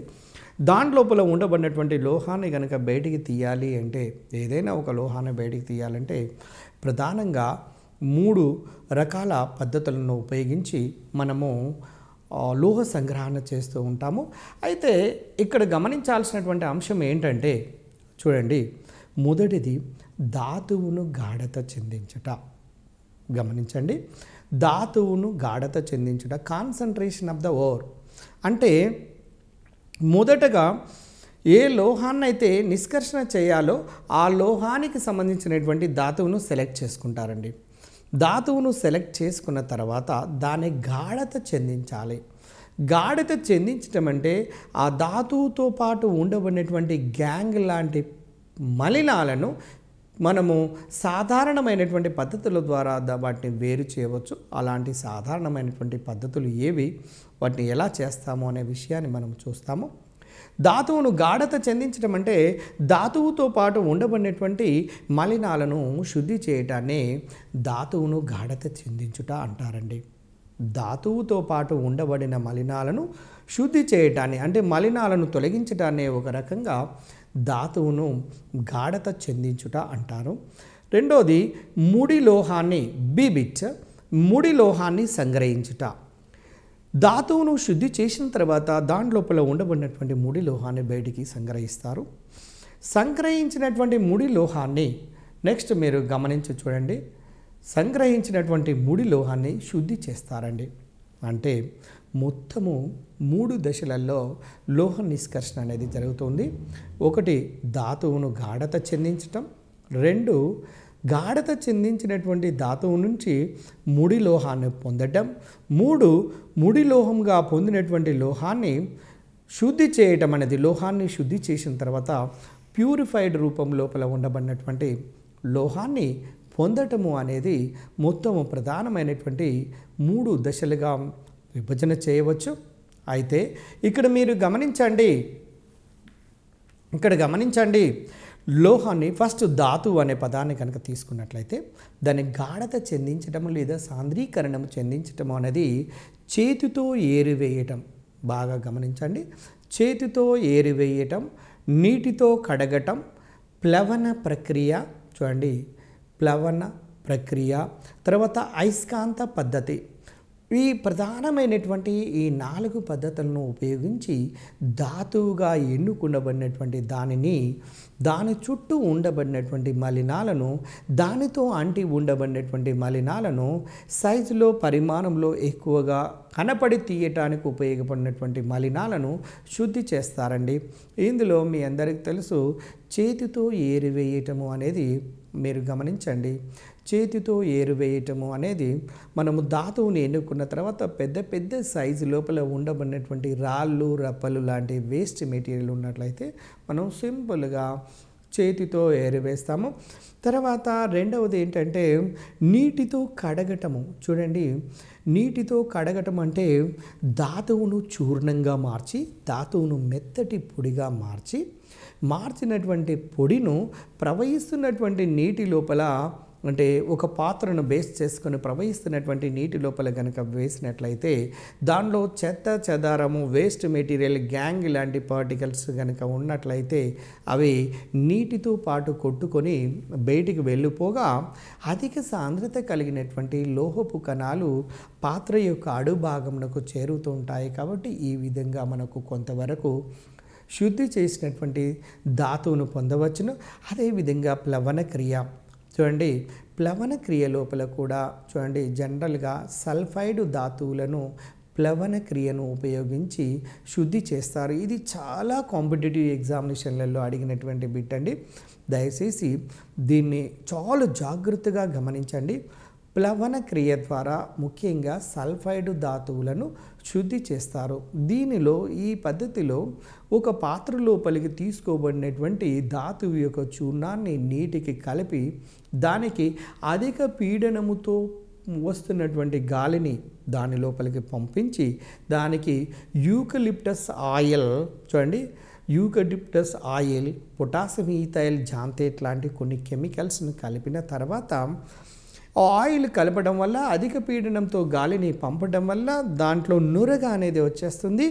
దాని లోపల ఉండబడినటువంటి లోహాన్ని కనుక బయటికి తీయాలి అంటే, ఏదైనా ఒక లోహాన్ని బయటికి తీయాలంటే ప్రధానంగా 3 రకాల పద్ధతులను ఉపయోగించి మనము లోహ సంగ్రహణ చేస్తూ ఉంటాము. అయితే ఇక్కడ గమనించాల్సినటువంటి అంశం ఏంటంటే, చూడండి, మొదటిది ధాతువును గాఢత చెందించుట. గమనించండి, ధాతువును గాఢత చెందించుట, కాన్సన్ట్రేషన్ ఆఫ్ ద ఓర్. అంటే మొదటగా ఏ లోహాన్ని అయితే నిష్కర్షణ చేయాలో ఆ లోహానికి సంబంధించినటువంటి ధాతువును సెలెక్ట్ చేసుకుంటారండి. ధాతువును సెలెక్ట్ చేసుకున్న తర్వాత దాన్ని గాఢత చెందించాలి. గాఢత చెందించటం అంటే ఆ ధాతువుతో పాటు ఉండబడినటువంటి గ్యాంగ్ లాంటి మలినాలను మనము సాధారణమైనటువంటి పద్ధతుల ద్వారా వాటిని వేరు చేయవచ్చు. అలాంటి సాధారణమైనటువంటి పద్ధతులు ఏవి, వాటిని ఎలా చేస్తాము అనే విషయాన్ని మనం చూస్తాము. ధాతువును గాఢత చెందించడం అంటే ధాతువుతో పాటు ఉండబడినటువంటి మలినాలను శుద్ధి చేయటాన్ని ధాతువును గాఢత చెందించుట అంటారండి. ధాతువుతో పాటు ఉండబడిన మలినాలను శుద్ధి చేయటాన్ని, అంటే మలినాలను తొలగించటాన్ని ఒక రకంగా ధాతువును గాఢత చెందించుట అంటారు. రెండోది ముడి లోహాన్ని, బీబిట్, ముడి లోహాన్ని సంగ్రహించుట. ధాతువును శుద్ధి చేసిన తర్వాత దాని లోపల ఉండబడినటువంటి ముడి లోహాన్ని బయటికి సంగ్రహిస్తారు. సంగ్రహించినటువంటి ముడి లోహాన్ని నెక్స్ట్ మీరు గమనించి చూడండి, సంగ్రహించినటువంటి ముడి లోహాన్ని శుద్ధి చేస్తారండి. అంటే మొత్తము 3 దశలలో లోహ నిష్కర్షణ అనేది జరుగుతుంది. 1 ధాతువును గాఢత చెందించటం, 2 గాఢత చెందించినటువంటి ధాతువు నుంచి ముడి లోహాన్ని పొందటం, 3 ముడి లోహంగా పొందినటువంటి లోహాన్ని శుద్ధి చేయటం అనేది, లోహాన్ని శుద్ధి చేసిన తర్వాత ప్యూరిఫైడ్ రూపం లోపల ఉండబడినటువంటి లోహాన్ని పొందటము అనేది మొత్తము ప్రధానమైనటువంటి 3 దశలుగా విభజన చేయవచ్చు. అయితే ఇక్కడ మీరు గమనించండి, లోహాన్ని ఫస్ట్ ధాతువు అనే పదాన్ని కనుక తీసుకున్నట్లయితే దాన్ని గాఢత చెందించటం లేదా సాంద్రీకరణం చెందించటం అనేది చేతితో ఏరివేయటం. బాగా గమనించండి, చేతితో ఏరివేయటం, నీటితో కడగటం, ప్లవన ప్రక్రియ, చూడండి ప్లవన ప్రక్రియ, తర్వాత అయస్కాంత పద్ధతి. ఈ ప్రధానమైనటువంటి ఈ 4 పద్ధతులను ఉపయోగించి ధాతువుగా ఎన్నుకునబడినటువంటి దాని చుట్టూ ఉండబడినటువంటి మలినాలను, దానితో అంటి ఉండబడినటువంటి మలినాలను సైజులో పరిమాణంలో ఎక్కువగా కనపడి తీయటానికి ఉపయోగపడినటువంటి మలినాలను శుద్ధి చేస్తారండి. ఇందులో మీ అందరికీ తెలుసు, చేతితో ఏరివేయటము అనేది మీరు గమనించండి. చేతితో ఏరువేయటము అనేది మనము ధాతువుని ఎన్నుకున్న తర్వాత పెద్ద సైజు లోపల ఉండబడినటువంటి రాళ్ళు, రప్పలు లాంటి వేస్ట్ మెటీరియల్ ఉన్నట్లయితే మనం సింపుల్గా చేతితో ఏరివేస్తాము. తర్వాత రెండవది ఏంటంటే నీటితో కడగటము. చూడండి, నీటితో కడగటం అంటే ధాతువును చూర్ణంగా మార్చి, ధాతువును మెత్తటి పొడిగా మార్చినటువంటి పొడిను ప్రవహిస్తున్నటువంటి నీటి లోపల, అంటే ఒక పాత్రను బేస్ చేసుకొని ప్రవహిస్తున్నటువంటి నీటి లోపల కనుక వేసినట్లయితే దానిలో చెత్త చెదారము, వేస్ట్ మెటీరియల్, గ్యాంగ్ లాంటి పార్టికల్స్ కనుక ఉన్నట్లయితే అవి నీటితో పాటు కొట్టుకొని బయటికి వెళ్ళిపోగా అధిక సాంద్రత కలిగినటువంటి లోహపు కణాలు పాత్ర యొక్క అడుగు భాగమునకు చేరుతూ ఉంటాయి. కాబట్టి ఈ విధంగా మనకు కొంతవరకు శుద్ధి చేసినటువంటి ధాతువును పొందవచ్చును. అదేవిధంగా ప్లవన క్రియ, చూడండి ప్లవన క్రియ లోపల కూడా చూడండి జనరల్గా సల్ఫైడ్ ధాతువులను ప్లవన క్రియను ఉపయోగించి శుద్ధి చేస్తారు. ఇది చాలా కాంపిటేటివ్ ఎగ్జామినేషన్లలో అడిగినటువంటి బిట్ అండి. దయచేసి దీన్ని చాలా జాగ్రత్తగా గమనించండి. ప్లవన క్రియ ద్వారా ముఖ్యంగా సల్ఫైడ్ ధాతువులను శుద్ధి చేస్తారు. దీనిలో ఈ పద్ధతిలో ఒక పాత్ర లోపలికి తీసుకోబడినటువంటి ధాతువు యొక్క చూర్ణాన్ని నీటికి కలిపి దానికి అధిక పీడనముతో వస్తున్నటువంటి గాలిని దాని లోపలికి పంపించి దానికి యూకలిప్టస్ ఆయిల్, చూడండి యూకలిప్టస్ ఆయిల్, పొటాషియం ఈథైల్ జాంతేట్ లాంటి కొన్ని కెమికల్స్ని కలిపిన తర్వాత ఆయిల్ కలపడం వల్ల అధిక పీడనంతో గాలిని పంపడం వల్ల దాంట్లో నురగ అనేది వచ్చేస్తుంది.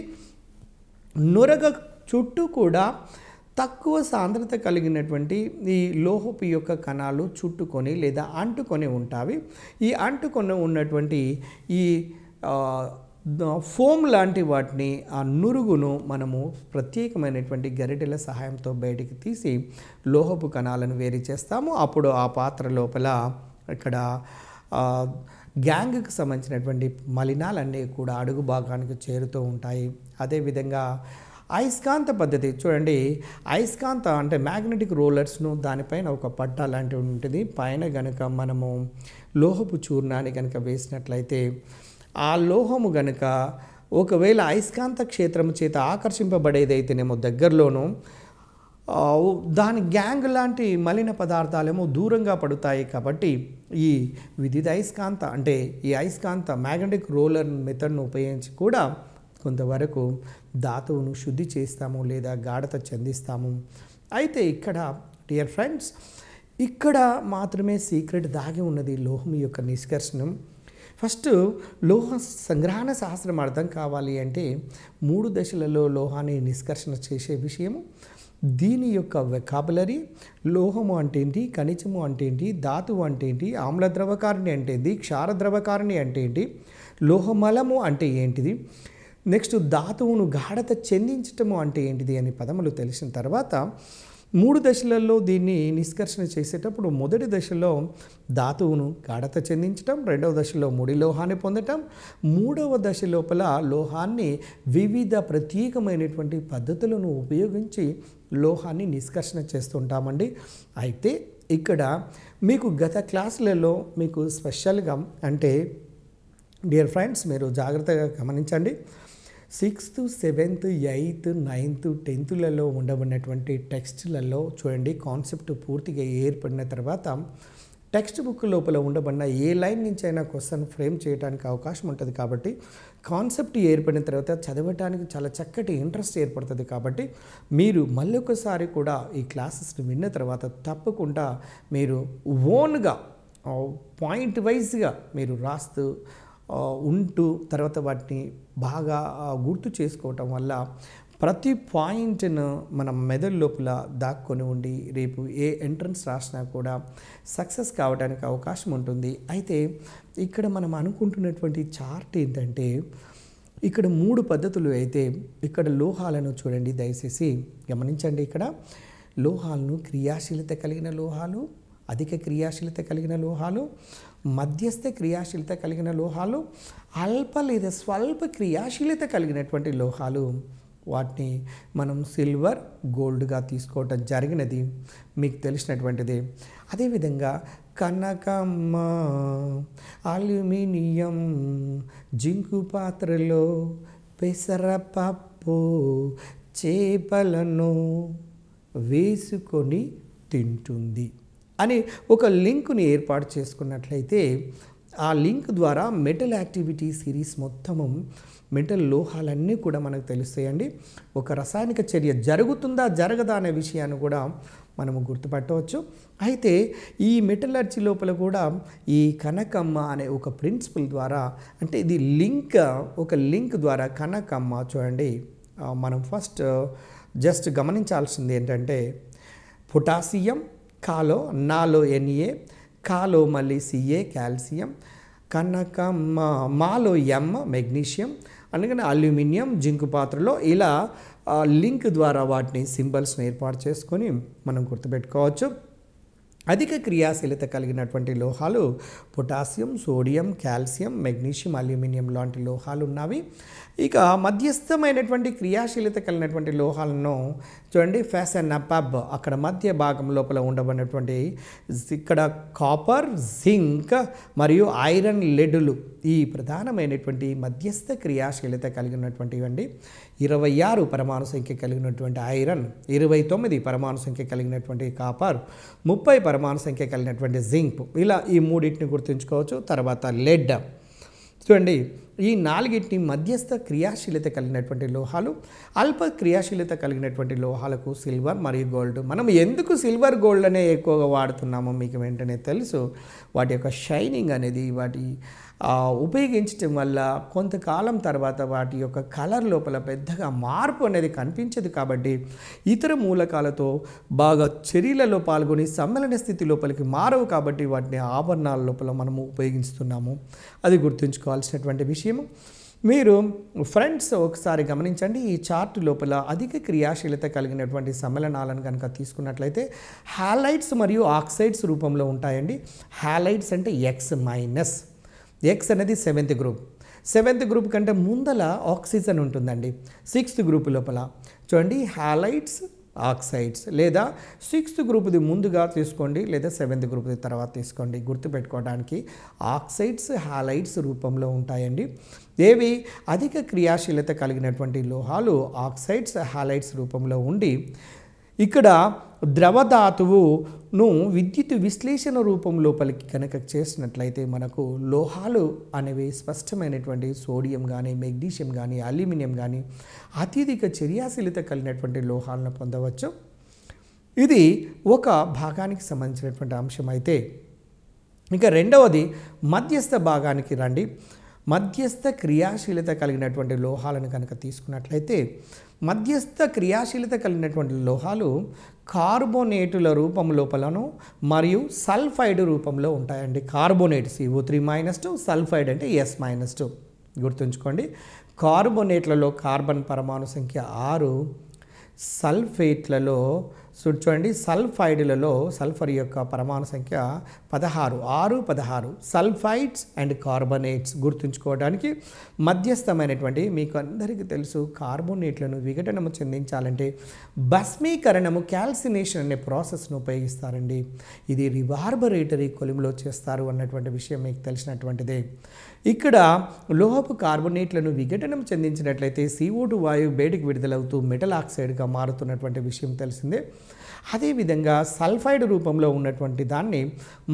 నురగ చుట్టూ కూడా తక్కువ సాంద్రత కలిగినటువంటి ఈ లోహపు యొక్క కణాలు చుట్టుకొని లేదా అంటుకొని ఉంటాయి. ఈ అంటుకొని ఉన్నటువంటి ఈ ఫోమ్ లాంటి వాటిని, ఆ నురుగును మనము ప్రత్యేకమైనటువంటి గరిటెల సహాయంతో బయటికి తీసి లోహపు కణాలను వేరు చేస్తాము. అప్పుడు ఆ పాత్ర లోపల ఇక్కడ గ్యాంగ్కి సంబంధించినటువంటి మలినాలన్నీ కూడా అడుగు భాగానికి చేరుతూ ఉంటాయి. అదేవిధంగా అయస్కాంత పద్ధతి, చూడండి అయస్కాంత అంటే మ్యాగ్నెటిక్ రోలర్స్ను దానిపైన ఒక పట్ట లాంటివి ఉంటుంది. పైన గనుక మనము లోహపు చూర్ణాన్ని కనుక వేసినట్లయితే ఆ లోహము గనుక ఒకవేళ అయస్కాంత క్షేత్రం చేత ఆకర్షింపబడేదైతేనేమో దగ్గరలోనూ దాని గ్యాంగ్ లాంటి మలిన పదార్థాలేమో దూరంగా పడుతాయి. కాబట్టి ఈ విద్యుత్ అయస్కాంత అంటే ఈ అయస్కాంత మ్యాగ్నెటిక్ రోలర్ మెథడ్ను ఉపయోగించి కూడా కొంతవరకు ధాతువును శుద్ధి చేస్తాము లేదా గాఢత చెందిస్తాము. అయితే ఇక్కడ డియర్ ఫ్రెండ్స్, ఇక్కడ మాత్రమే సీక్రెట్ దాగి ఉన్నది లోహం యొక్క నిష్కర్షణం. ఫస్ట్ లోహ సంగ్రహణ శాస్త్రం అర్థం కావాలి అంటే 3 దశలలో లోహాన్ని నిష్కర్షణ చేసే విషయము, దీని యొక్క వెకాబులరీ, లోహము అంటే ఏంటి, ఖనిజము అంటే ఏంటి, ధాతువు అంటే ఏంటి, ఆమ్ల ద్రవకారిణి అంటే ఏంటి, క్షార ద్రవకారిణి అంటే ఏంటి, లోహమలము అంటే ఏంటిది, నెక్స్ట్ ధాతువును గాఢత చెందించటము అంటే ఏంటిది అనే పదములు తెలిసిన తర్వాత 3 దశలలో దీన్ని నిష్కర్షణ చేసేటప్పుడు మొదటి దశలో ధాతువును గాఢత చెందించటం, రెండవ దశలో ముడి లోహాన్ని పొందటం, మూడవ దశ లోపల లోహాన్ని వివిధ ప్రత్యేకమైనటువంటి పద్ధతులను ఉపయోగించి లోహాన్ని నిష్కర్షణ చేస్తుంటామండి. అయితే ఇక్కడ మీకు గత క్లాసులలో మీకు స్పెషల్గా అంటే డియర్ ఫ్రెండ్స్ మీరు జాగ్రత్తగా గమనించండి. 6th, 7th, 8th, 9th, 10th ఉండబడినటువంటి టెక్స్ట్లలో చూడండి కాన్సెప్ట్ పూర్తిగా ఏర్పడిన తర్వాత టెక్స్ట్ బుక్ లోపల ఉండబడిన ఏ లైన్ నుంచి అయినా క్వశ్చన్ ఫ్రేమ్ చేయడానికి అవకాశం ఉంటుంది. కాబట్టి కాన్సెప్ట్ ఏర్పడిన తర్వాత చదవటానికి చాలా చక్కటి ఇంట్రెస్ట్ ఏర్పడుతుంది. కాబట్టి మీరు మళ్ళీ ఒకసారి కూడా ఈ క్లాసెస్ని విన్న తర్వాత తప్పకుండా మీరు ఓన్గా పాయింట్ వైజ్గా మీరు రాస్తూ ఉంటూ తర్వాత వాటిని బాగా గుర్తు చేసుకోవటం వల్ల ప్రతి పాయింట్ను మన మెదడు లోపల దాక్కొని ఉండి రేపు ఏ ఎంట్రన్స్ రాసినా కూడా సక్సెస్ కావడానికి అవకాశం ఉంటుంది. అయితే ఇక్కడ మనం అనుకుంటున్నటువంటి చార్ట్ ఏంటంటే ఇక్కడ 3 పద్ధతులు అయితే ఇక్కడ లోహాలను చూడండి దయచేసి గమనించండి. ఇక్కడ లోహాలను క్రియాశీలత కలిగిన లోహాలు, అధిక క్రియాశీలత కలిగిన లోహాలు, మధ్యస్థ క్రియాశీలత కలిగిన లోహాలు, అల్ప లేదా స్వల్ప క్రియాశీలత కలిగినటువంటి లోహాలు, వాటిని మనం సిల్వర్, గోల్డ్గా తీసుకోవటం జరిగినది మీకు తెలిసినటువంటిది. అదేవిధంగా కనకమ్మ, అల్యూమినియం, జింకు పాత్రలో పెసరపప్పు చేపలను వేసుకొని తింటుంది అని ఒక లింక్ని ఏర్పాటు చేసుకున్నట్లయితే ఆ లింక్ ద్వారా మెటల్ యాక్టివిటీ సిరీస్ మొత్తము మెటల్ లోహాలన్నీ కూడా మనకు తెలుస్తాయండి. ఒక రసాయనిక చర్య జరుగుతుందా జరగదా అనే విషయాన్ని కూడా మనము గుర్తుపట్టవచ్చు. అయితే ఈ మెటలర్జీ లోపల కూడా ఈ కనకమ్మ అనే ఒక ప్రిన్సిపల్ ద్వారా అంటే ఇది ఒక లింక్ ద్వారా కనకమ్మ చూడండి. మనం ఫస్ట్ జస్ట్ గమనించాల్సింది ఏంటంటే పొటాషియం, కాలో నాలో Na, కాలో మళ్ళీ Ca కాల్షియం, కనకమ్మ మాలో M మెగ్నీషియం, అందుకని అల్యూమినియం జింకు పాత్రలో ఇలా లింక్ ద్వారా వాటిని సింబల్స్ని ఏర్పాటు చేసుకొని మనం గుర్తుపెట్టుకోవచ్చు. అధిక క్రియాశీలత కలిగినటువంటి లోహాలు potassium, sodium, calcium, magnesium, aluminium లాంటి లోహాలు ఉన్నవి. ఇక మధ్యస్థమైనటువంటి క్రియాశీలత కలిగినటువంటి లోహాలను చూడండి ఫెసెనపబ్ అక్కడ మధ్య భాగం లోపల ఉండబడినటువంటి ఇక్కడ కాపర్, జింక్ మరియు ఐరన్ లెడ్లు ఈ ప్రధానమైనటువంటి మధ్యస్థ క్రియాశీలత కలిగినటువంటివండి. 26 పరమాణు సంఖ్య కలిగినటువంటి ఐరన్, 29 పరమాణు సంఖ్య కలిగినటువంటి కాపర్, 30 పరమాణు సంఖ్య కలిగినటువంటి జింక్, ఇలా ఈ మూడింటిని గుర్తుంచుకోవచ్చు. తర్వాత లెడ్ చూడండి ఈ 4 మధ్యస్థ క్రియాశీలత కలిగినటువంటి లోహాలు. అల్ప క్రియాశీలత కలిగినటువంటి లోహాలకు సిల్వర్ మరియు గోల్డ్. మనం ఎందుకు సిల్వర్ గోల్డ్ అనే ఎక్కువగా వాడుతున్నామో మీకు వెంటనే తెలుసు. వాటి యొక్క షైనింగ్ అనేది వాటి ఉపయోగించడం వల్ల కొంతకాలం తర్వాత వాటి యొక్క కలర్ లోపల పెద్దగా మార్పు అనేది కనిపించదు. కాబట్టి ఇతర మూలకాలతో బాగా చర్యలలో పాల్గొని సమ్మేళన స్థితి లోపలికి మారవు. కాబట్టి వాటిని ఆభరణాల లోపల మనము ఉపయోగిస్తున్నాము. అది గుర్తుంచుకోవాల్సినటువంటి విషయం. మీరు ఫ్రెండ్స్ ఒకసారి గమనించండి. ఈ చార్ట్ లోపల అధిక క్రియాశీలత కలిగినటువంటి సమ్మేళనాలను కనుక తీసుకున్నట్లయితే హాలైడ్స్ మరియు ఆక్సైడ్స్ రూపంలో ఉంటాయండి. హాలైడ్స్ అంటే X-, X అనేది 7th గ్రూప్. 7th గ్రూప్ కంటే ముందల ఆక్సిజన్ ఉంటుందండి. 6th గ్రూప్ లోపల చూడండి హాలైడ్స్, ఆక్సైడ్స్, లేదా 6th గ్రూప్ది ముందుగా తీసుకోండి లేదా 7th గ్రూప్ది తర్వాత తీసుకోండి. గుర్తుపెట్టుకోవడానికి ఆక్సైడ్స్, హాలైడ్స్ రూపంలో ఉంటాయండి. ఏవి అధిక క్రియాశీలత కలిగినటువంటి లోహాలు ఆక్సైడ్స్, హాలైడ్స్ రూపంలో ఉండి ఇక్కడ ద్రవధాతువును విద్యుత్ విశ్లేషణ రూపం లోపలికి కనుక చేసినట్లయితే మనకు లోహాలు అనేవి స్పష్టమైనటువంటి సోడియం కానీ, మెగ్నీషియం కానీ, అల్యూమినియం కానీ అత్యధిక చర్యాశీలత కలిగినటువంటి లోహాలను పొందవచ్చు. ఇది ఒక భాగానికి సంబంధించినటువంటి అంశం. అయితే ఇక రెండవది మధ్యస్థ భాగానికి రండి. మధ్యస్థ క్రియాశీలత కలిగినటువంటి లోహాలను కనుక తీసుకున్నట్లయితే మధ్యస్థ క్రియాశీలత కలిగినటువంటి లోహాలు కార్బోనేటుల రూపం లోపలను మరియు సల్ఫైడ్ రూపంలో ఉంటాయండి. కార్బోనేట్ CO3-2, సల్ఫైడ్ అంటే S-2. గుర్తుంచుకోండి. కార్బోనేట్లలో కార్బన్ పరమాణు సంఖ్య 6, సల్ఫేట్లలో చూడండి, సల్ఫైడ్లలో సల్ఫర్ యొక్క పరమాణు సంఖ్య 16 సల్ఫైడ్స్ అండ్ కార్బనేట్స్ గుర్తుంచుకోవడానికి మధ్యస్థమైనటువంటి, మీకు అందరికీ తెలుసు కార్బోనేట్లను విఘటనము చెందించాలంటే భస్మీకరణము క్యాల్సినేషన్ అనే ప్రాసెస్ను ఉపయోగిస్తారండి. ఇది రివార్బరేటరీ కొలిమిలో చేస్తారు అన్నటువంటి విషయం మీకు తెలిసినటువంటిదే. ఇక్కడ లోహపు కార్బోనేట్లను విఘటనం చెందించినట్లయితే CO2 వాయువు బయటికి విడుదలవుతూ మెటల్ ఆక్సైడ్గా మారుతున్నటువంటి విషయం తెలిసిందే. అదేవిధంగా సల్ఫైడ్ రూపంలో ఉన్నటువంటి దాన్ని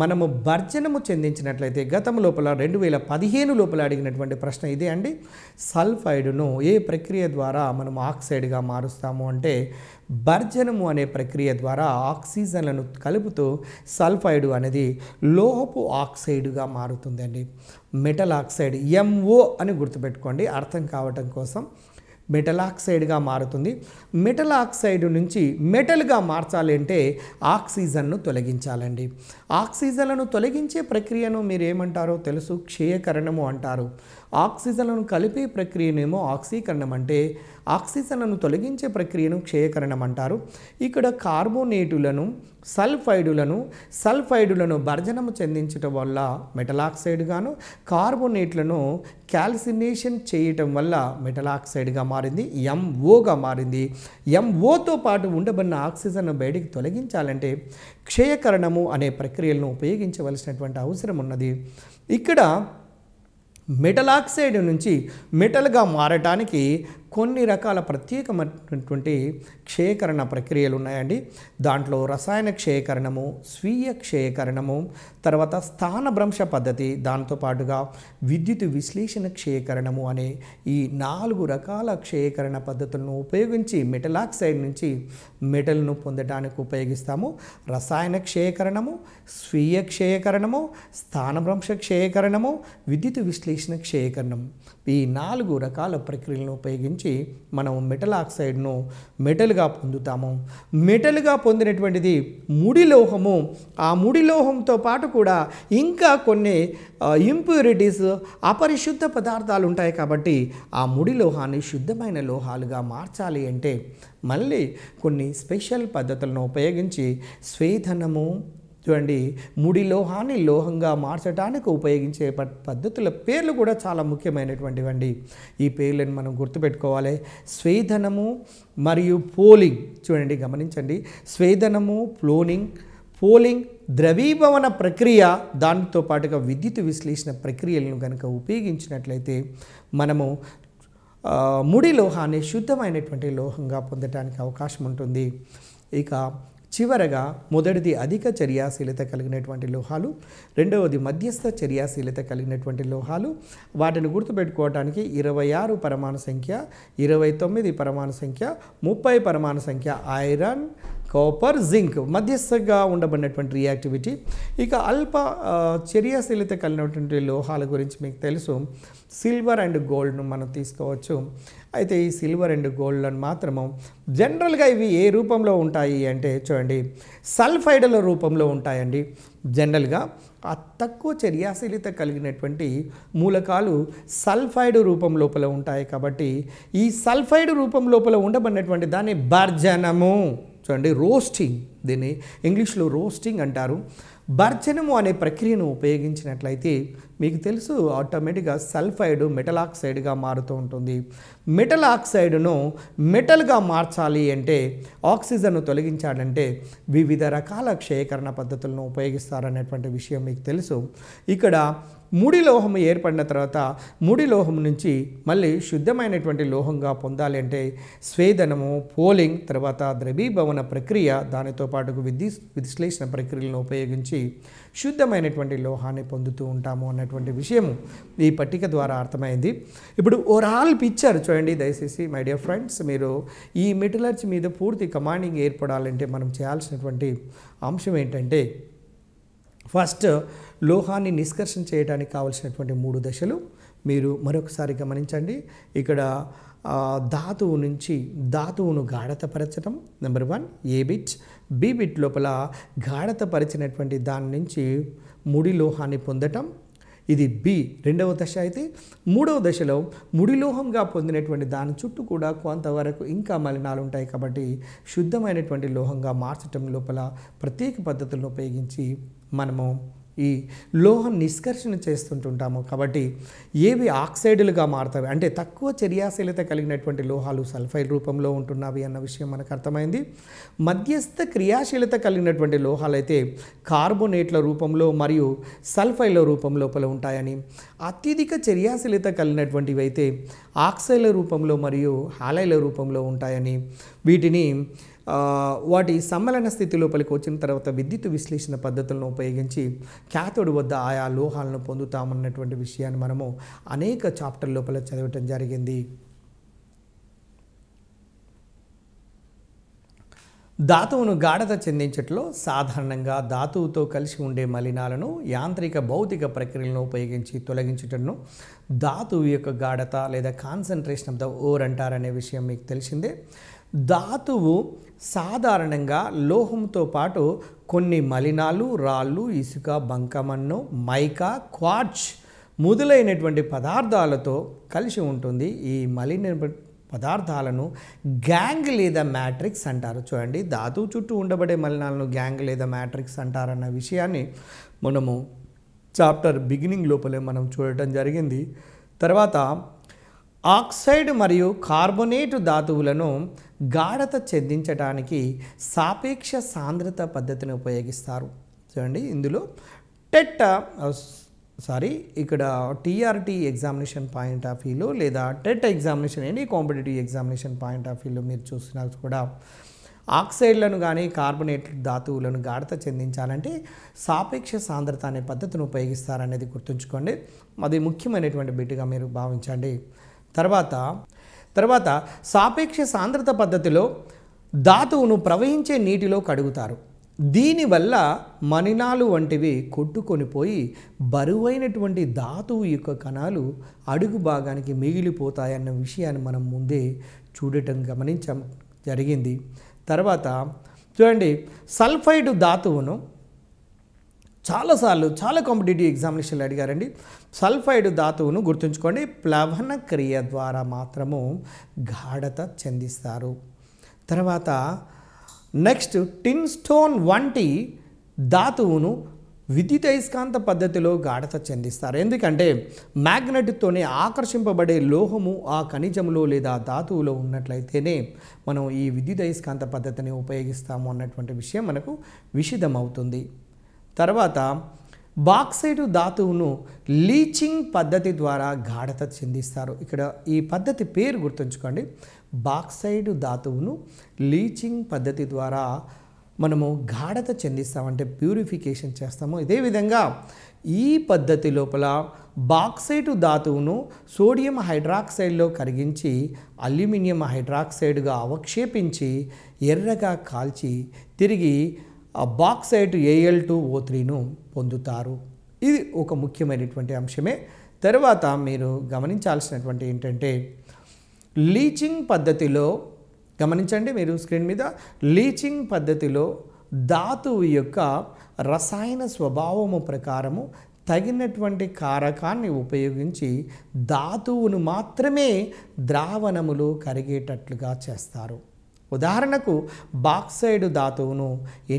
మనము భర్జనము చెందించినట్లయితే, గతం లోపల 2015 లోపల అడిగినటువంటి ప్రశ్న ఇదే అండి. సల్ఫైడ్ను ఏ ప్రక్రియ ద్వారా మనం ఆక్సైడ్గా మారుస్తాము అంటే భర్జనము అనే ప్రక్రియ ద్వారా ఆక్సిజన్లను కలుపుతూ సల్ఫైడ్ అనేది లోహపు ఆక్సైడ్గా మారుతుందండి. మెటల్ ఆక్సైడ్ MO అని గుర్తుపెట్టుకోండి అర్థం కావటం కోసం. మెటల్ ఆక్సైడ్గా మారుతుంది. మెటల్ ఆక్సైడ్ నుంచి మెటల్గా మార్చాలి అంటే ఆక్సిజన్ను తొలగించాలండి. ఆక్సిజన్లను తొలగించే ప్రక్రియను మీరు ఏమంటారో తెలుసు, క్షయకరణము అంటారు. ఆక్సిజన్లను కలిపే ప్రక్రియనేమో ఆక్సీకరణం అంటే, ఆక్సిజన్లను తొలగించే ప్రక్రియను క్షయకరణం అంటారు. ఇక్కడ కార్బోనేటులను సల్ఫైడులను భర్జనము చెందించటం వల్ల మెటల్ ఆక్సైడ్గాను, కార్బోనేట్లను క్యాల్సినేషన్ చేయటం వల్ల మెటల్ ఆక్సైడ్గా మారింది, MOగా మారింది. MOతో పాటు ఉండబడిన ఆక్సిజన్ బయటికి తొలగించాలంటే క్షయకరణము అనే ప్రక్రియలను ఉపయోగించవలసినటువంటి అవసరం ఉన్నది. ఇక్కడ మెటల్ ఆక్సైడ్ నుంచి మెటల్గా మారటానికి కొన్ని రకాల ప్రత్యేకమైనటువంటి క్షయకరణ ప్రక్రియలు ఉన్నాయండి. దాంట్లో రసాయన క్షయకరణము, స్వీయ క్షయకరణము, తర్వాత స్థానభ్రంశ పద్ధతి, దాంతోపాటుగా విద్యుత్ విశ్లేషణ క్షయకరణము అనే ఈ 4 రకాల క్షయకరణ పద్ధతులను ఉపయోగించి మెటల్ ఆక్సైడ్ నుంచి మెటల్ను పొందడానికి ఉపయోగిస్తాము. రసాయన క్షయకరణము, స్వీయ క్షయకరణము, స్థానభ్రంశ క్షయకరణము, విద్యుత్ విశ్లేషణ క్షయకరణం, ఈ 4 రకాల ప్రక్రియలను ఉపయోగించి మనం మెటల్ ఆక్సైడ్ను మెటల్గా పొందుతాము. మెటల్గా పొందినటువంటిది ముడి లోహము. ఆ ముడి లోహంతో పాటు కూడా ఇంకా కొన్ని ఇంప్యూరిటీస్, అపరిశుద్ధ పదార్థాలు ఉంటాయి. కాబట్టి ఆ ముడి లోహాన్ని శుద్ధమైన లోహాలుగా మార్చాలి అంటే మళ్ళీ కొన్ని స్పెషల్ పద్ధతులను ఉపయోగించి స్వేదనము, చూడండి, ముడి లోహాన్ని లోహంగా మార్చడానికి ఉపయోగించే పద్ధతుల పేర్లు కూడా చాలా ముఖ్యమైనటువంటివండి. ఈ పేర్లను మనం గుర్తుపెట్టుకోవాలి. స్వేదనము మరియు పోలింగ్, చూడండి గమనించండి, స్వేదనము, పోలింగ్ ద్రవీభవన ప్రక్రియ, దానితో పాటుగా విద్యుత్ విశ్లేషణ ప్రక్రియలను కనుక ఉపయోగించినట్లయితే మనము ముడి లోహాన్ని శుద్ధమైనటువంటి లోహంగా పొందడానికి అవకాశం ఉంటుంది. ఇక చివరగా మొదటిది అధిక చర్యాశీలత కలిగినటువంటి లోహాలు, రెండవది మధ్యస్థ చర్యాశీలత కలిగినటువంటి లోహాలు. వాటిని గుర్తుపెట్టుకోవడానికి 26 పరమాణు సంఖ్య, 29 పరమాణు సంఖ్య, 30 పరమాణు సంఖ్య ఐరన్, కాపర్, జింక్ మధ్యస్థంగా ఉండబడినటువంటి రియాక్టివిటీ. ఇక అల్ప చర్యాశీలత కలిగినటువంటి లోహాల గురించి మీకు తెలుసు, సిల్వర్ అండ్ గోల్డ్ను మనం తీసుకోవచ్చు. అయితే ఈ సిల్వర్ అండ్ గోల్డ్లను మాత్రము జనరల్గా ఇవి ఏ రూపంలో ఉంటాయి అంటే చూడండి, సల్ఫైడ్ల రూపంలో ఉంటాయండి. జనరల్గా ఆ తక్కువ చర్యాశీలత కలిగినటువంటి మూలకాలు సల్ఫైడ్ రూపం లోపల ఉంటాయి. కాబట్టి ఈ సల్ఫైడ్ రూపం లోపల ఉండబడినటువంటి దాన్ని భర్జనము, చూడండి రోస్టింగ్, దీన్ని ఇంగ్లీష్లో రోస్టింగ్ అంటారు. భర్జనము అనే ప్రక్రియను ఉపయోగించినట్లయితే మీకు తెలుసు ఆటోమేటిక్గా సల్ఫైడ్ మెటల్ ఆక్సైడ్గా మారుతూ ఉంటుంది. మెటల్ ఆక్సైడ్ను మెటల్గా మార్చాలి అంటే, ఆక్సిజన్ను తొలగించాలంటే వివిధ రకాల క్షయకరణ పద్ధతులను ఉపయోగిస్తారనేటువంటి విషయం మీకు తెలుసు. ఇక్కడ ముడి లోహం ఏర్పడిన తర్వాత ముడి లోహం నుంచి మళ్ళీ శుద్ధమైనటువంటి లోహంగా పొందాలి అంటే స్వేదనము, పోలింగ్, తర్వాత ద్రవీభవన ప్రక్రియ, దానితో పాటు విశ్లేషణ ప్రక్రియలను ఉపయోగించి శుద్ధమైనటువంటి లోహాన్ని పొందుతూ ఉంటాము అన్నటువంటి విషయం ఈ పట్టిక ద్వారా అర్థమైంది. ఇప్పుడు ఓవరాల్ పిక్చర్ చూడండి దయచేసి మై డియర్ ఫ్రెండ్స్. మీరు ఈ మెటలర్జీ మీద పూర్తి కమాండింగ్ ఏర్పడాలంటే మనం చేయాల్సినటువంటి అంశం ఏంటంటే, ఫస్ట్ లోహాన్ని నిష్కర్షణ చేయడానికి కావలసినటువంటి 3 దశలు మీరు మరొకసారి గమనించండి. ఇక్కడ ధాతువు నుంచి ధాతువును గాఢతపరచడం నెంబర్ 1 ఏ బిట్, బి బిట్ లోపల గాఢతపరిచినటువంటి దాని నుంచి ముడి లోహాన్ని పొందటం, ఇది బి రెండవ దశ అయితే, మూడవ దశలో ముడి లోహంగా పొందినటువంటి దాని చుట్టూ కూడా కొంతవరకు ఇంకా మలినాలు ఉంటాయి కాబట్టి శుద్ధమైనటువంటి లోహంగా మార్చటం లోపల ప్రత్యేక పద్ధతులను ఉపయోగించి మనము ఈ లోహం నిష్కర్షణ చేస్తుంటుంటాము. కాబట్టి ఏవి ఆక్సైడులుగా మారుతాయి అంటే తక్కువ చర్యాశీలత కలిగినటువంటి లోహాలు సల్ఫైడ్ రూపంలో ఉంటున్నవి అన్న విషయం మనకు అర్థమైంది. మధ్యస్థ క్రియాశీలత కలిగినటువంటి లోహాలు అయితే కార్బోనేట్ల రూపంలో మరియు సల్ఫైడ్ల రూపం లోపల ఉంటాయని, అత్యధిక చర్యాశీలత కలిగినటువంటివి అయితే ఆక్సైడ్ల రూపంలో మరియు హాలైడ్ల రూపంలో ఉంటాయని, వీటిని వాటి సమ్మేళన స్థితి లోపలికి వచ్చిన తర్వాత విద్యుత్ విశ్లేషణ పద్ధతులను ఉపయోగించి క్యాథోడ్ వద్ద ఆయా లోహాలను పొందుతామన్నటువంటి విషయాన్ని మనము అనేక చాప్టర్ లోపల చదవటం జరిగింది. ధాతువును గాఢత చెందించట్లో సాధారణంగా ధాతువుతో కలిసి ఉండే మలినాలను యాంత్రిక భౌతిక ప్రక్రియలను ఉపయోగించి తొలగించటను ధాతువు యొక్క గాఢత లేదా కాన్సన్ట్రేషన్ ఆఫ్ ద ఓర్ అంటారనే విషయం మీకు తెలిసిందే. ధాతువు సాధారణంగా లోహంతో పాటు కొన్ని మలినాలు, రాళ్ళు, ఇసుక, బంకమన్ను, మైకా, క్వార్ట్జ్ మొదలైనటువంటి పదార్థాలతో కలిసి ఉంటుంది. ఈ మలిన పదార్థాలను గ్యాంగ్ లేదా మ్యాట్రిక్స్ అంటారు. చూడండి, ధాతువు చుట్టూ ఉండబడే మలినాలను గ్యాంగ్ లేదా మ్యాట్రిక్స్ అంటారన్న విషయాన్ని మనము చాప్టర్ బిగినింగ్ లోపలే మనం చూడటం జరిగింది. తర్వాత ఆక్సైడ్ మరియు కార్బోనేట్ ధాతువులను గాఢత చెందించడానికి సాపేక్ష సాంద్రత పద్ధతిని ఉపయోగిస్తారు. చూడండి, ఇందులో ఇక్కడ టీఆర్టీ ఎగ్జామినేషన్ పాయింట్ ఆఫ్ వ్యూలో లేదా TET examination any competitive examination point of వ్యూలో మీరు చూసినా కూడా ఆక్సైడ్లను కానీ కార్బోనేట్ ధాతువులను గాఢత చెందించాలంటే సాపేక్ష సాంద్రత అనే పద్ధతిని ఉపయోగిస్తారనేది గుర్తుంచుకోండి. అది ముఖ్యమైనటువంటి బిట్గా మీరు భావించండి. తర్వాత సాపేక్ష సాంద్రత పద్ధతిలో ధాతువును ప్రవహించే నీటిలో కడుగుతారు. దీనివల్ల మలినాలు వంటివి కొట్టుకొని పోయి బరువైనటువంటి ధాతువు యొక్క కణాలు అడుగు భాగానికి మిగిలిపోతాయన్న విషయాన్ని మనం ముందే గమనించడం జరిగింది. తర్వాత చూడండి, సల్ఫైడ్ ధాతువును చాలా కాంపిటేటివ్ ఎగ్జామినేషన్లు అడిగారండి. సల్ఫైడ్ ధాతువును గుర్తుంచుకోండి, ప్లవన క్రియ ద్వారా మాత్రము గాఢత చెందిస్తారు. తర్వాత నెక్స్ట్ టిన్ స్టోన్ వంటి ధాతువును విద్యుదయస్కాంత పద్ధతిలో గాఢత చెందిస్తారు. ఎందుకంటే మ్యాగ్నెట్తోనే ఆకర్షింపబడే లోహము ఆ ఖనిజంలో లేదా ధాతువులో ఉన్నట్లయితేనే మనం ఈ విద్యుదయస్కాంత పద్ధతిని ఉపయోగిస్తాము అన్నటువంటి విషయం మనకు విషిదమవుతుంది. తర్వాత బాక్సైడ్ ధాతువును లీచింగ్ పద్ధతి ద్వారా గాఢత చెందిస్తారు. ఇక్కడ ఈ పద్ధతి పేరు గుర్తుంచుకోండి, బాక్సైడ్ ధాతువును లీచింగ్ పద్ధతి ద్వారా మనము గాఢత చెందిస్తామంటే ప్యూరిఫికేషన్ చేస్తాము. ఇదే విధంగా ఈ పద్ధతి లోపల బాక్సైట్ ధాతువును సోడియం హైడ్రాక్సైడ్లో కరిగించి అల్యూమినియం హైడ్రాక్సైడ్గా అవక్షేపించి ఎర్రగా కాల్చి తిరిగి బాక్సైట్ Al2O3ను పొందుతారు. ఇది ఒక ముఖ్యమైనటువంటి అంశమే. తర్వాత మీరు గమనించాల్సినటువంటి ఏంటంటే లీచింగ్ పద్ధతిలో గమనించండి, మీరు స్క్రీన్ మీద లీచింగ్ పద్ధతిలో ధాతువు యొక్క రసాయన స్వభావము ప్రకారము తగినటువంటి కారకాన్ని ఉపయోగించి ధాతువును మాత్రమే ద్రావణములు కరిగేటట్లుగా చేస్తారు. ఉదాహరణకు బాక్సైడ్ ధాతువును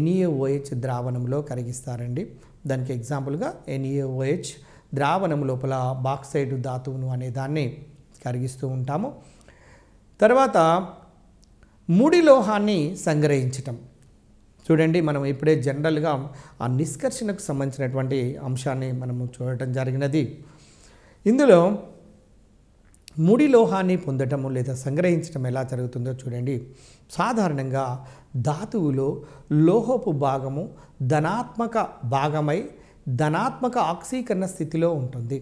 NaOH ద్రావణంలో కరిగిస్తారండి. దానికి ఎగ్జాంపుల్గా NaOH ద్రావణం లోపల బాక్సైడ్ ధాతువును అనే దాన్ని కరిగిస్తూ ఉంటాము. తర్వాత ముడి లోహాన్ని సంగ్రహించటం. చూడండి, మనం ఇప్పుడే జనరల్గా ఆ నిష్కర్షణకు సంబంధించినటువంటి అంశాన్ని మనము చూడటం జరిగినది. ఇందులో ముడి లోహాన్ని పొందటము లేదా సంగ్రహించడం ఎలా జరుగుతుందో చూడండి. సాధారణంగా ధాతువులో లోహపు భాగము ధనాత్మక భాగమై ధనాత్మక ఆక్సీకరణ స్థితిలో ఉంటుంది.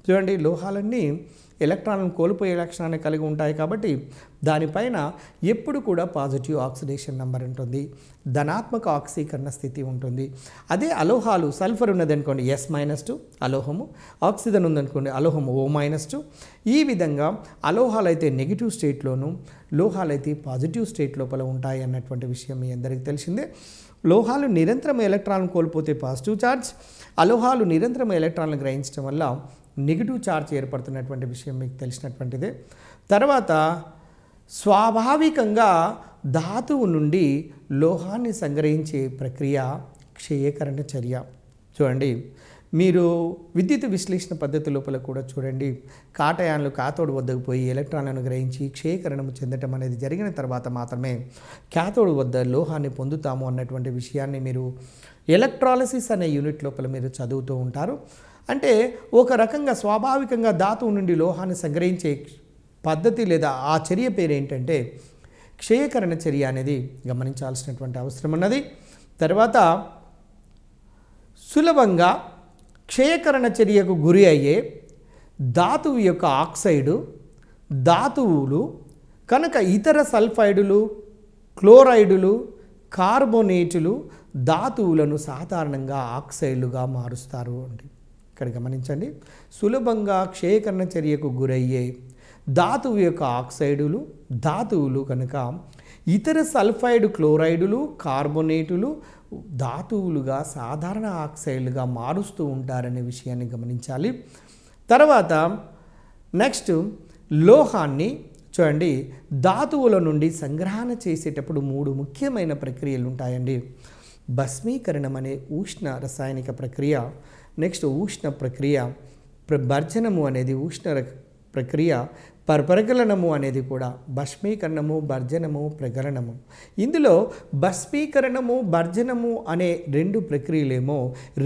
చూడండి, లోహాలన్నీ ఎలక్ట్రాన్లను కోల్పోయే లక్షణాన్ని కలిగి ఉంటాయి కాబట్టి దానిపైన ఎప్పుడు కూడా పాజిటివ్ ఆక్సిడేషన్ నెంబర్ ఉంటుంది, ధనాత్మక ఆక్సీకరణ స్థితి ఉంటుంది. అదే అలోహాలు, సల్ఫర్ ఉన్నదనుకోండి S-2 అలోహము, ఆక్సిజన్ ఉందనుకోండి అలోహము O-2. ఈ విధంగా అలోహాలు అయితే నెగిటివ్ స్టేట్లోను, లోహాలు అయితే పాజిటివ్ స్టేట్ లోపల ఉంటాయి అన్నటువంటి విషయం మీ అందరికీ తెలిసిందే. లోహాలు నిరంతరం ఎలక్ట్రాన్లు కోల్పోతే పాజిటివ్ ఛార్జ్, అలోహాలు నిరంతరం ఎలక్ట్రాన్లు గ్రహించడం వల్ల నెగిటివ్ ఛార్జ్ ఏర్పడుతున్నటువంటి విషయం మీకు తెలిసినటువంటిదే. తర్వాత స్వాభావికంగా ధాతువు నుండి లోహాన్ని సంగ్రహించే ప్రక్రియ క్షయకరణ చర్య. చూడండి, మీరు విద్యుత్ విశ్లేషణ పద్ధతి లోపల కూడా చూడండి, కాటయాన్లు కాథోడ్ వద్దకు పోయి ఎలక్ట్రాన్లను గ్రహించి క్షయకరణము చెందటం అనేది జరిగిన తర్వాత మాత్రమే కాథోడ్ వద్ద లోహాన్ని పొందుతాము అన్నటువంటి విషయాన్ని మీరు ఎలక్ట్రాలసిస్ అనే యూనిట్ లోపల మీరు చదువుతూ ఉంటారు. అంటే ఒక రకంగా స్వాభావికంగా ధాతువు నుండి లోహాన్ని సంగ్రహించే పద్ధతి లేదా ఆ చర్య పేరు ఏంటంటే క్షయకరణ చర్య అనేది గమనించాల్సినటువంటి అవసరం ఉన్నది. తర్వాత సులభంగా క్షయకరణ చర్యకు గురి అయ్యే ధాతువు యొక్క ఆక్సైడు ధాతువులు కనుక ఇతర సల్ఫైడులు, క్లోరైడులు, కార్బోనేటులు ధాతువులను సాధారణంగా ఆక్సైడ్లుగా మారుస్తారు అండి. ఇక్కడ గమనించండి, సులభంగా క్షయకరణ చర్యకు గురయ్యే ధాతువు యొక్క ఆక్సైడులు ధాతువులు కనుక ఇతర సల్ఫైడ్, క్లోరైడులు, కార్బోనేటులు ధాతువులుగా సాధారణ ఆక్సైడ్లుగా మారుస్తూ ఉంటారనే విషయాన్ని గమనించాలి. తర్వాత నెక్స్ట్ లోహాన్ని చూడండి, ధాతువుల నుండి సంగ్రహణ చేసేటప్పుడు 3 ముఖ్యమైన ప్రక్రియలు ఉంటాయండి. భస్మీకరణం అనే ఉష్ణ రసాయనిక ప్రక్రియ, నెక్స్ట్ ఉష్ణ ప్రక్రియ, భర్జనము అనేది ఉష్ణ ప్రక్రియ, ప్రగలనము అనేది కూడా భస్మీకరణము, భర్జనము, ప్రగలనము. ఇందులో భస్మీకరణము, భర్జనము అనే 2 ప్రక్రియలేమో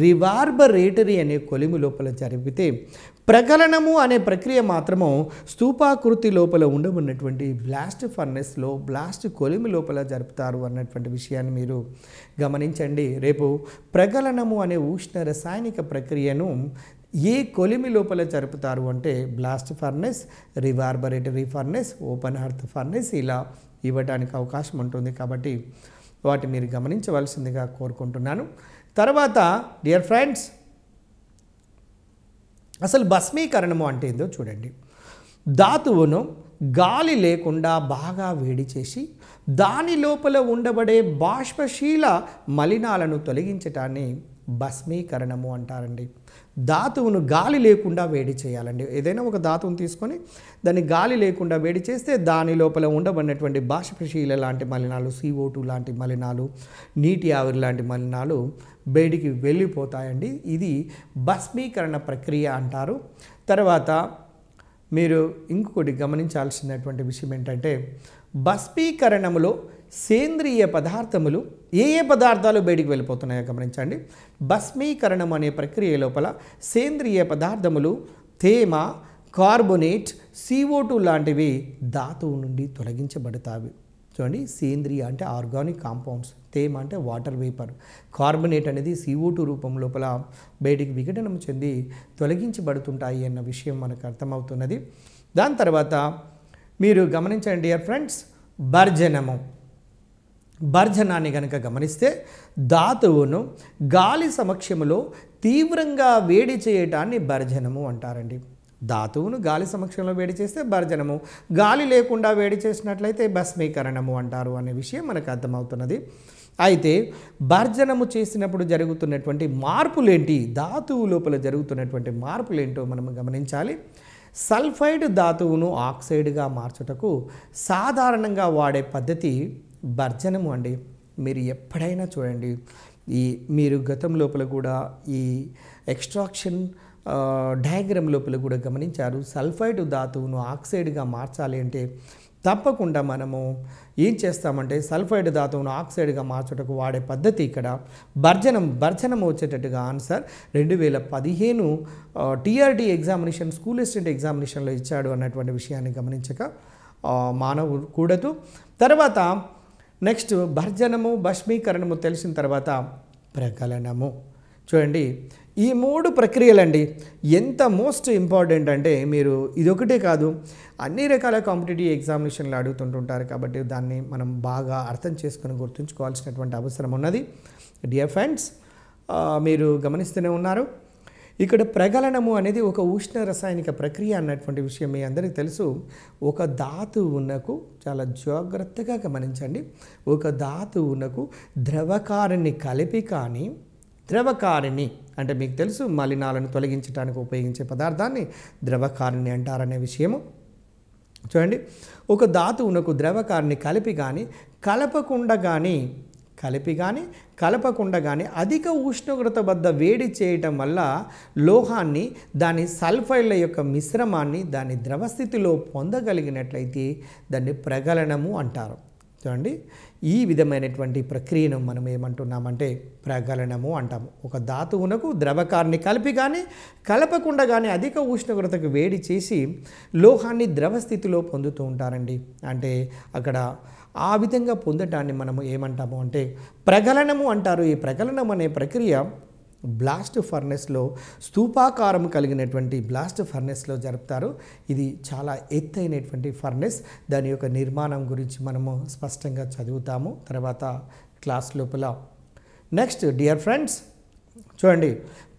రివార్బరేటరీ అనే కొలిమి లోపల జరిపితే ప్రగలనము అనే ప్రక్రియ మాత్రము స్తూపాకృతి లోపల ఉండబడినటువంటి బ్లాస్ట్ ఫర్నెస్లో బ్లాస్ట్ కొలిమి లోపల జరుపుతారు అన్నటువంటి విషయాన్ని మీరు గమనించండి. రేపు ప్రగలనము అనే ఉష్ణ రసాయనిక ప్రక్రియను ఏ కొలిమి లోపల జరుపుతారు అంటే blast furnace, reverberatory furnace, open hearth furnace ఇలా ఇవ్వడానికి అవకాశం ఉంటుంది. కాబట్టి వాటి మీరు గమనించవలసిందిగా కోరుకుంటున్నాను. తర్వాత డియర్ ఫ్రెండ్స్, అసలు భస్మీకరణము అంటే ఏందో చూడండి. ధాతువును గాలి లేకుండా బాగా వేడి చేసి దాని లోపల ఉండబడే బాష్పశీల మలినాలను తొలగించటాన్ని భస్మీకరణము అంటారండి. ధాతువును గాలి లేకుండా వేడి చేయాలండి. ఏదైనా ఒక ధాతువును తీసుకొని దాన్ని గాలి లేకుండా వేడి చేస్తే దాని లోపల ఉండబడినటువంటి బాష్పశీల లాంటి మలినాలు, CO2 లాంటి మలినాలు, నీటి ఆవిరి లాంటి మలినాలు వేడికి వెళ్ళిపోతాయండి. ఇది భస్మీకరణ ప్రక్రియ అంటారు. తర్వాత మీరు ఇంకొకటి గమనించాల్సినటువంటి విషయం ఏంటంటే భస్మీకరణములో సేంద్రియ పదార్థములు ఏ పదార్థాలు బయటికి వెళ్ళిపోతున్నాయో గమనించండి. భస్మీకరణం అనే ప్రక్రియ లోపల సేంద్రియ పదార్థములు తేమ, కార్బోనేట్, CO2 లాంటివి ధాతువు నుండి తొలగించబడతాయి. చూడండి, సేంద్రియ అంటే ఆర్గానిక్ కాంపౌండ్స్, తేమ అంటే వాటర్ వేపర్, కార్బోనేట్ అనేది CO2 రూపం లోపల బయటికి విఘటనం చెంది తొలగించబడుతుంటాయి అన్న విషయం మనకు అర్థమవుతున్నది. దాని తర్వాత మీరు గమనించండి డియర్ ఫ్రెండ్స్, భర్జనాన్ని కనుక గమనిస్తే ధాతువును గాలి సమక్షంలో తీవ్రంగా వేడి చేయటాన్ని భర్జనము అంటారండి. ధాతువును గాలి సమక్షంలో వేడి చేస్తే భర్జనము, గాలి లేకుండా వేడి చేసినట్లయితే భస్మీకరణము అంటారు అనే విషయం మనకు అర్థమవుతున్నది. అయితే భర్జనము చేసినప్పుడు జరుగుతున్నటువంటి మార్పులేంటి, ధాతువు లోపల జరుగుతున్నటువంటి మార్పులేంటో మనం గమనించాలి. సల్ఫైడ్ ధాతువును ఆక్సైడ్గా మార్చుటకు సాధారణంగా వాడే పద్ధతి భర్జనము అండి. మీరు ఎప్పుడైనా చూడండి, మీరు గతం లోపల కూడా ఈ ఎక్స్ట్రాక్షన్ డయాగ్రామ్ లోపల కూడా గమనించారు. సల్ఫైడ్ ధాతువును ఆక్సైడ్గా మార్చాలి అంటే తప్పకుండా మనము ఏం చేస్తామంటే సల్ఫైడ్ ధాతువును ఆక్సైడ్గా మార్చుటకు వాడే పద్ధతి ఇక్కడ భర్జనం వచ్చేటట్టుగా answer 2015 TRT examination, school assistant ఎగ్జామినేషన్లో ఇచ్చాడు అన్నటువంటి విషయాన్ని గమనించక మానవుడు కూడదు. తర్వాత నెక్స్ట్ భర్జనము, భస్మీకరణము తెలిసిన తర్వాత ప్రగలనము. చూడండి, ఈ 3 ప్రక్రియలండి ఎంత మోస్ట్ ఇంపార్టెంట్ అంటే మీరు ఇదొకటే కాదు, అన్ని రకాల కాంపిటేటివ్ ఎగ్జామినేషన్లు అడుగుతుంటుంటారు కాబట్టి దాన్ని మనం బాగా అర్థం చేసుకొని గుర్తుంచుకోవాల్సినటువంటి అవసరం ఉన్నది. డియర్ ఫ్రెండ్స్, మీరు గమనిస్తూనే ఉన్నారు, ఇక్కడ ప్రగలనము అనేది ఒక ఉష్ణ రసాయనిక ప్రక్రియ అన్నటువంటి విషయం మీ అందరికీ తెలుసు. ఒక ధాతువునకు చాలా జాగ్రత్తగా గమనించండి, ఒక ధాతువునకు ద్రవకారిని కలిపి కానీ, ద్రవకారిణి అంటే మీకు తెలుసు మలినాలను తొలగించడానికి ఉపయోగించే పదార్థాన్ని ద్రవకారిణి అంటారనే విషయము. చూడండి, ఒక ధాతువునకు ద్రవకారిని కలిపి కానీ కలపకుండా కానీ అధిక ఉష్ణోగ్రత వద్ద వేడి చేయటం వల్ల లోహాన్ని, దాని సల్ఫైడ్ల యొక్క మిశ్రమాన్ని దాని ద్రవస్థితిలో పొందగలిగినట్లయితే దాన్ని ప్రగలనము అంటారు. చూడండి, ఈ విధమైనటువంటి ప్రక్రియను మనం ఏమంటున్నామంటే ప్రగలనము అంటాము. ఒక ధాతువునకు ద్రవకారిని కలిపి కానీ కలపకుండా కానీ అధిక ఉష్ణోగ్రతకు వేడి చేసి లోహాన్ని ద్రవస్థితిలో పొందుతూ ఉంటారండి. అంటే అక్కడ ఆ విధంగా పొందటాన్ని మనము ఏమంటాము అంటే ప్రగలనము అంటారు. ఈ ప్రగలనం అనే ప్రక్రియ బ్లాస్ట్ ఫర్నెస్లో, స్తూపాకారం కలిగినటువంటి బ్లాస్ట్ ఫర్నెస్లో జరుపుతారు. ఇది చాలా ఎత్తైనటువంటి ఫర్నెస్. దాని యొక్క నిర్మాణం గురించి మనము స్పష్టంగా చదువుతాము తర్వాత క్లాస్ లోపల. నెక్స్ట్ డియర్ ఫ్రెండ్స్, చూడండి,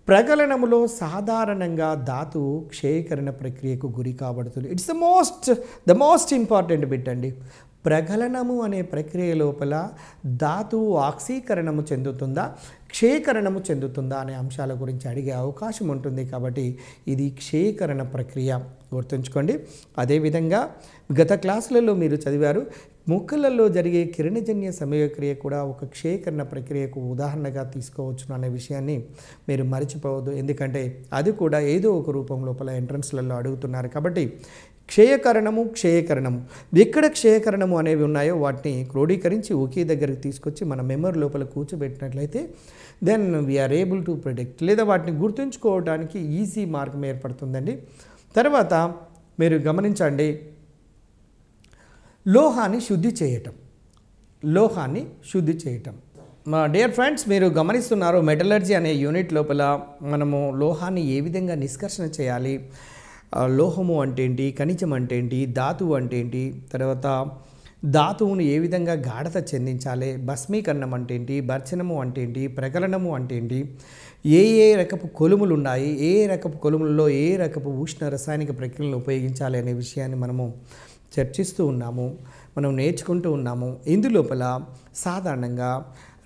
ప్రగలనములో సాధారణంగా ధాతువు క్షయీకరణ ప్రక్రియకు గురి కాబడుతుంది. It's the most important bit అండి. ప్రగలనము అనే ప్రక్రియ లోపల ధాతువు ఆక్సీకరణము చెందుతుందా, క్షయీకరణము చెందుతుందా అనే అంశాల గురించి అడిగే అవకాశం ఉంటుంది. కాబట్టి ఇది క్షయీకరణ ప్రక్రియ గుర్తుంచుకోండి. అదేవిధంగా గత క్లాసులలో మీరు చదివారు, మొక్కలలో జరిగే కిరణజన్య సమయక్రియ కూడా ఒక క్షయీకరణ ప్రక్రియకు ఉదాహరణగా తీసుకోవచ్చు అనే విషయాన్ని మీరు మర్చిపోవద్దు. ఎందుకంటే అది కూడా ఏదో ఒక రూపం లోపల ఎంట్రన్స్లలో అడుగుతున్నారు. కాబట్టి క్షయకరణము ఎక్కడ క్షయకరణము అనేవి ఉన్నాయో వాటిని క్రోడీకరించి ఒకే దగ్గరికి తీసుకొచ్చి మన మెమరీ లోపల కూర్చోబెట్టినట్లయితే then we are able to predict, లేదా వాటిని గుర్తుంచుకోవడానికి ఈజీ మార్గం ఏర్పడుతుందండి. తర్వాత మీరు గమనించండి, లోహాన్ని శుద్ధి చేయటం. మా డియర్ ఫ్రెండ్స్, మీరు గమనిస్తున్నారు మెటలర్జీ అనే యూనిట్ లోపల మనము లోహాన్ని ఏ విధంగా నిష్కర్షణ చేయాలి, లోహము అంటే ఏంటి, ఖనిజం అంటే ఏంటి, ధాతువు అంటే ఏంటి, తర్వాత ధాతువును ఏ విధంగా గాఢత చెందించాలి, భస్మీకరణం అంటే ఏంటి, భర్చనము అంటే ఏంటి, ప్రగలనము అంటే ఏంటి, ఏ రకపు కొలుములు ఉన్నాయి, ఏ రకపు కొలుములలో ఏ రకపు ఉష్ణ రసాయనిక ప్రక్రియలను ఉపయోగించాలి అనే విషయాన్ని మనము చర్చిస్తూ ఉన్నాము, మనం నేర్చుకుంటూ ఉన్నాము. ఇందులోపల సాధారణంగా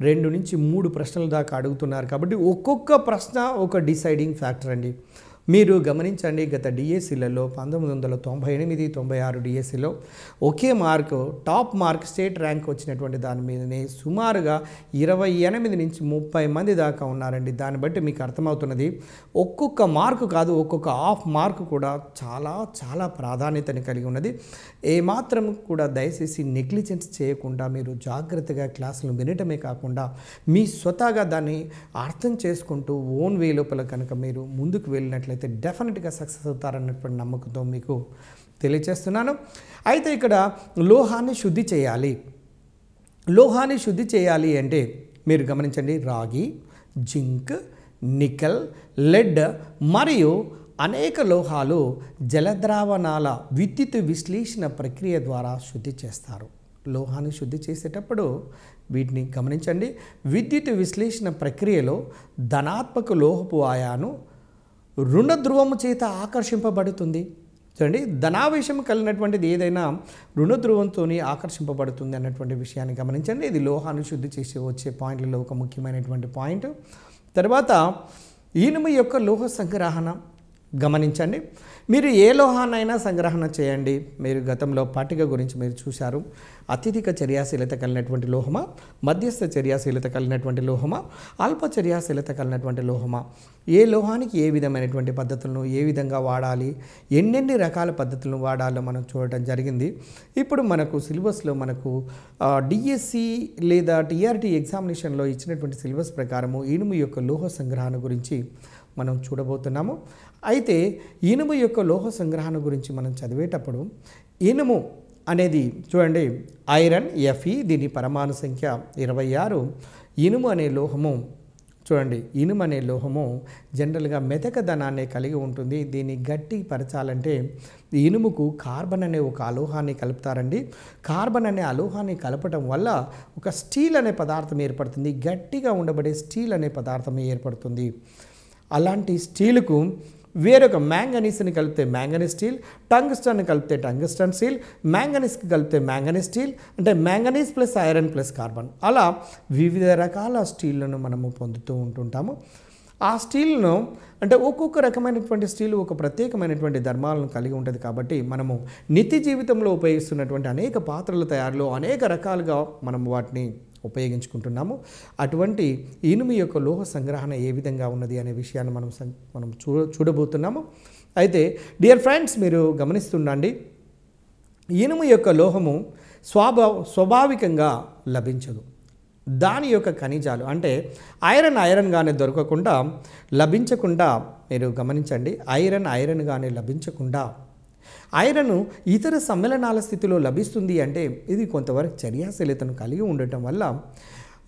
2 నుంచి 3 ప్రశ్నల దాకా అడుగుతున్నారు. కాబట్టి ఒక్కొక్క ప్రశ్న ఒక డిసైడింగ్ ఫ్యాక్టర్ అండి. మీరు గమనించండి, గత డిఎస్సీలలో 1998-96 డిఎస్సీలో ఒకే mark, top mark, state rank వచ్చినటువంటి దాని మీదనే సుమారుగా 28 నుంచి 30 మంది దాకా ఉన్నారండి. దాన్ని బట్టి మీకు అర్థమవుతున్నది, ఒక్కొక్క మార్కు కాదు, ఒక్కొక్క హాఫ్ మార్కు కూడా చాలా చాలా ప్రాధాన్యతని కలిగి ఉన్నది. ఏమాత్రం కూడా దయచేసి నెగ్లిజెన్స్ చేయకుండా మీరు జాగ్రత్తగా క్లాసులు వినటమే కాకుండా మీ స్వతహాగా దాన్ని అర్థం చేసుకుంటూ ఓన్ వే లోపల కనుక మీరు ముందుకు వెళ్ళినట్లయితే డెఫినెట్గా సక్సెస్ అవుతారన్నటువంటి నమ్మకంతో మీకు తెలియచేస్తున్నాను. అయితే ఇక్కడ లోహాన్ని శుద్ధి చేయాలి అంటే మీరు గమనించండి, రాగి, జింక్, నికెల్, లెడ్ మరియు అనేక లోహాలు జలద్రావణాల విద్యుత్ విశ్లేషణ ప్రక్రియ ద్వారా శుద్ధి చేస్తారు. లోహాన్ని శుద్ధి చేసేటప్పుడు వీటిని గమనించండి, విద్యుత్ విశ్లేషణ ప్రక్రియలో ధనాత్మక లోహపు అయాను రుణ ధ్రువము చేత ఆకర్షింపబడుతుంది. చూడండి, ధనావేశం కలిగినటువంటిది ఏదైనా రుణ ధ్రువంతో ఆకర్షింపబడుతుంది అన్నటువంటి విషయాన్ని గమనించండి. ఇది లోహాన్ని శుద్ధి చేసి వచ్చే పాయింట్లలో ఒక ముఖ్యమైనటువంటి పాయింట్. తర్వాత ఇనుము యొక్క లోహ సంగ్రహణ గమనించండి. మీరు ఏ లోహాన్నైనా సంగ్రహణ చేయండి. మీరు గతంలో పట్టిక గురించి మీరు చూశారు. అత్యధిక చర్యాశీలత కలిగినటువంటి లోహమా, మధ్యస్థ చర్యాశీలత కలిగినటువంటి లోహమా, అల్ప చర్యాశీలత కలిగినటువంటి లోహమా, ఏ లోహానికి ఏ విధమైనటువంటి పద్ధతులను ఏ విధంగా వాడాలి, ఎన్నెన్ని రకాల పద్ధతులను వాడాలో మనం చూడటం జరిగింది. ఇప్పుడు మనకు సిలబస్లో మనకు డిఎస్సి లేదా టీఆర్టీ ఎగ్జామినేషన్లో ఇచ్చినటువంటి సిలబస్ ప్రకారము ఇనుము యొక్క లోహ సంగ్రహణ గురించి మనం చూడబోతున్నాము. అయితే ఇనుము యొక్క లోహ సంగ్రహణ గురించి మనం చదివేటప్పుడు ఇనుము అనేది చూడండి, ఐరన్ Fe, దీని పరమాణు సంఖ్య 26. ఇనుము అనే లోహము చూడండి, ఇనుము అనే లోహము జనరల్గా మెతకదనాన్ని కలిగి ఉంటుంది. దీన్ని గట్టి పరచాలంటే ఇనుముకు కార్బన్ అనే ఒక అలోహాన్ని కలుపుతారండి. కార్బన్ అనే అలోహాన్ని కలపటం వల్ల ఒక స్టీల్ అనే పదార్థం ఏర్పడుతుంది. గట్టిగా ఉండబడే స్టీల్ అనే పదార్థం ఏర్పడుతుంది. అలాంటి స్టీలుకు వేరొక మ్యాంగనీస్ని కలిపితే మ్యాంగనీస్ స్టీల్, టంగ్స్టన్ కలిపితే టంగ్స్టన్ స్టీల్, మ్యాంగనీస్కి కలిపితే మ్యాంగనీస్ స్టీల్, అంటే manganese plus iron plus carbon, అలా వివిధ రకాల స్టీళ్లను మనము పొందుతూ ఉంటుంటాము. ఆ స్టీల్ను అంటే ఒక్కొక్క రకమైనటువంటి స్టీల్ ఒక ప్రత్యేకమైనటువంటి ధర్మాలను కలిగి ఉంటుంది. కాబట్టి మనము నిత్య జీవితంలో ఉపయోగిస్తున్నటువంటి అనేక పాత్రల తయారీలో అనేక రకాలుగా మనం వాటిని ఉపయోగించుకుంటున్నాము. అటువంటి ఇనుము యొక్క లోహ సంగ్రహణ ఏ విధంగా ఉన్నది అనే విషయాన్ని మనం చూడబోతున్నాము. అయితే డియర్ ఫ్రెండ్స్, మీరు గమనిస్తుండండి, ఇనుము యొక్క లోహము స్వాభావికంగా లభించదు. దాని యొక్క ఖనిజాలు అంటే ఐరన్గానే దొరకకుండా లభించకుండా, మీరు గమనించండి, ఐరన్గానే లభించకుండా ఐరన్ ఇతర సమ్మేళనాల స్థితిలో లభిస్తుంది. అంటే ఇది కొంతవరకు చర్యాశీలతను కలిగి ఉండటం వల్ల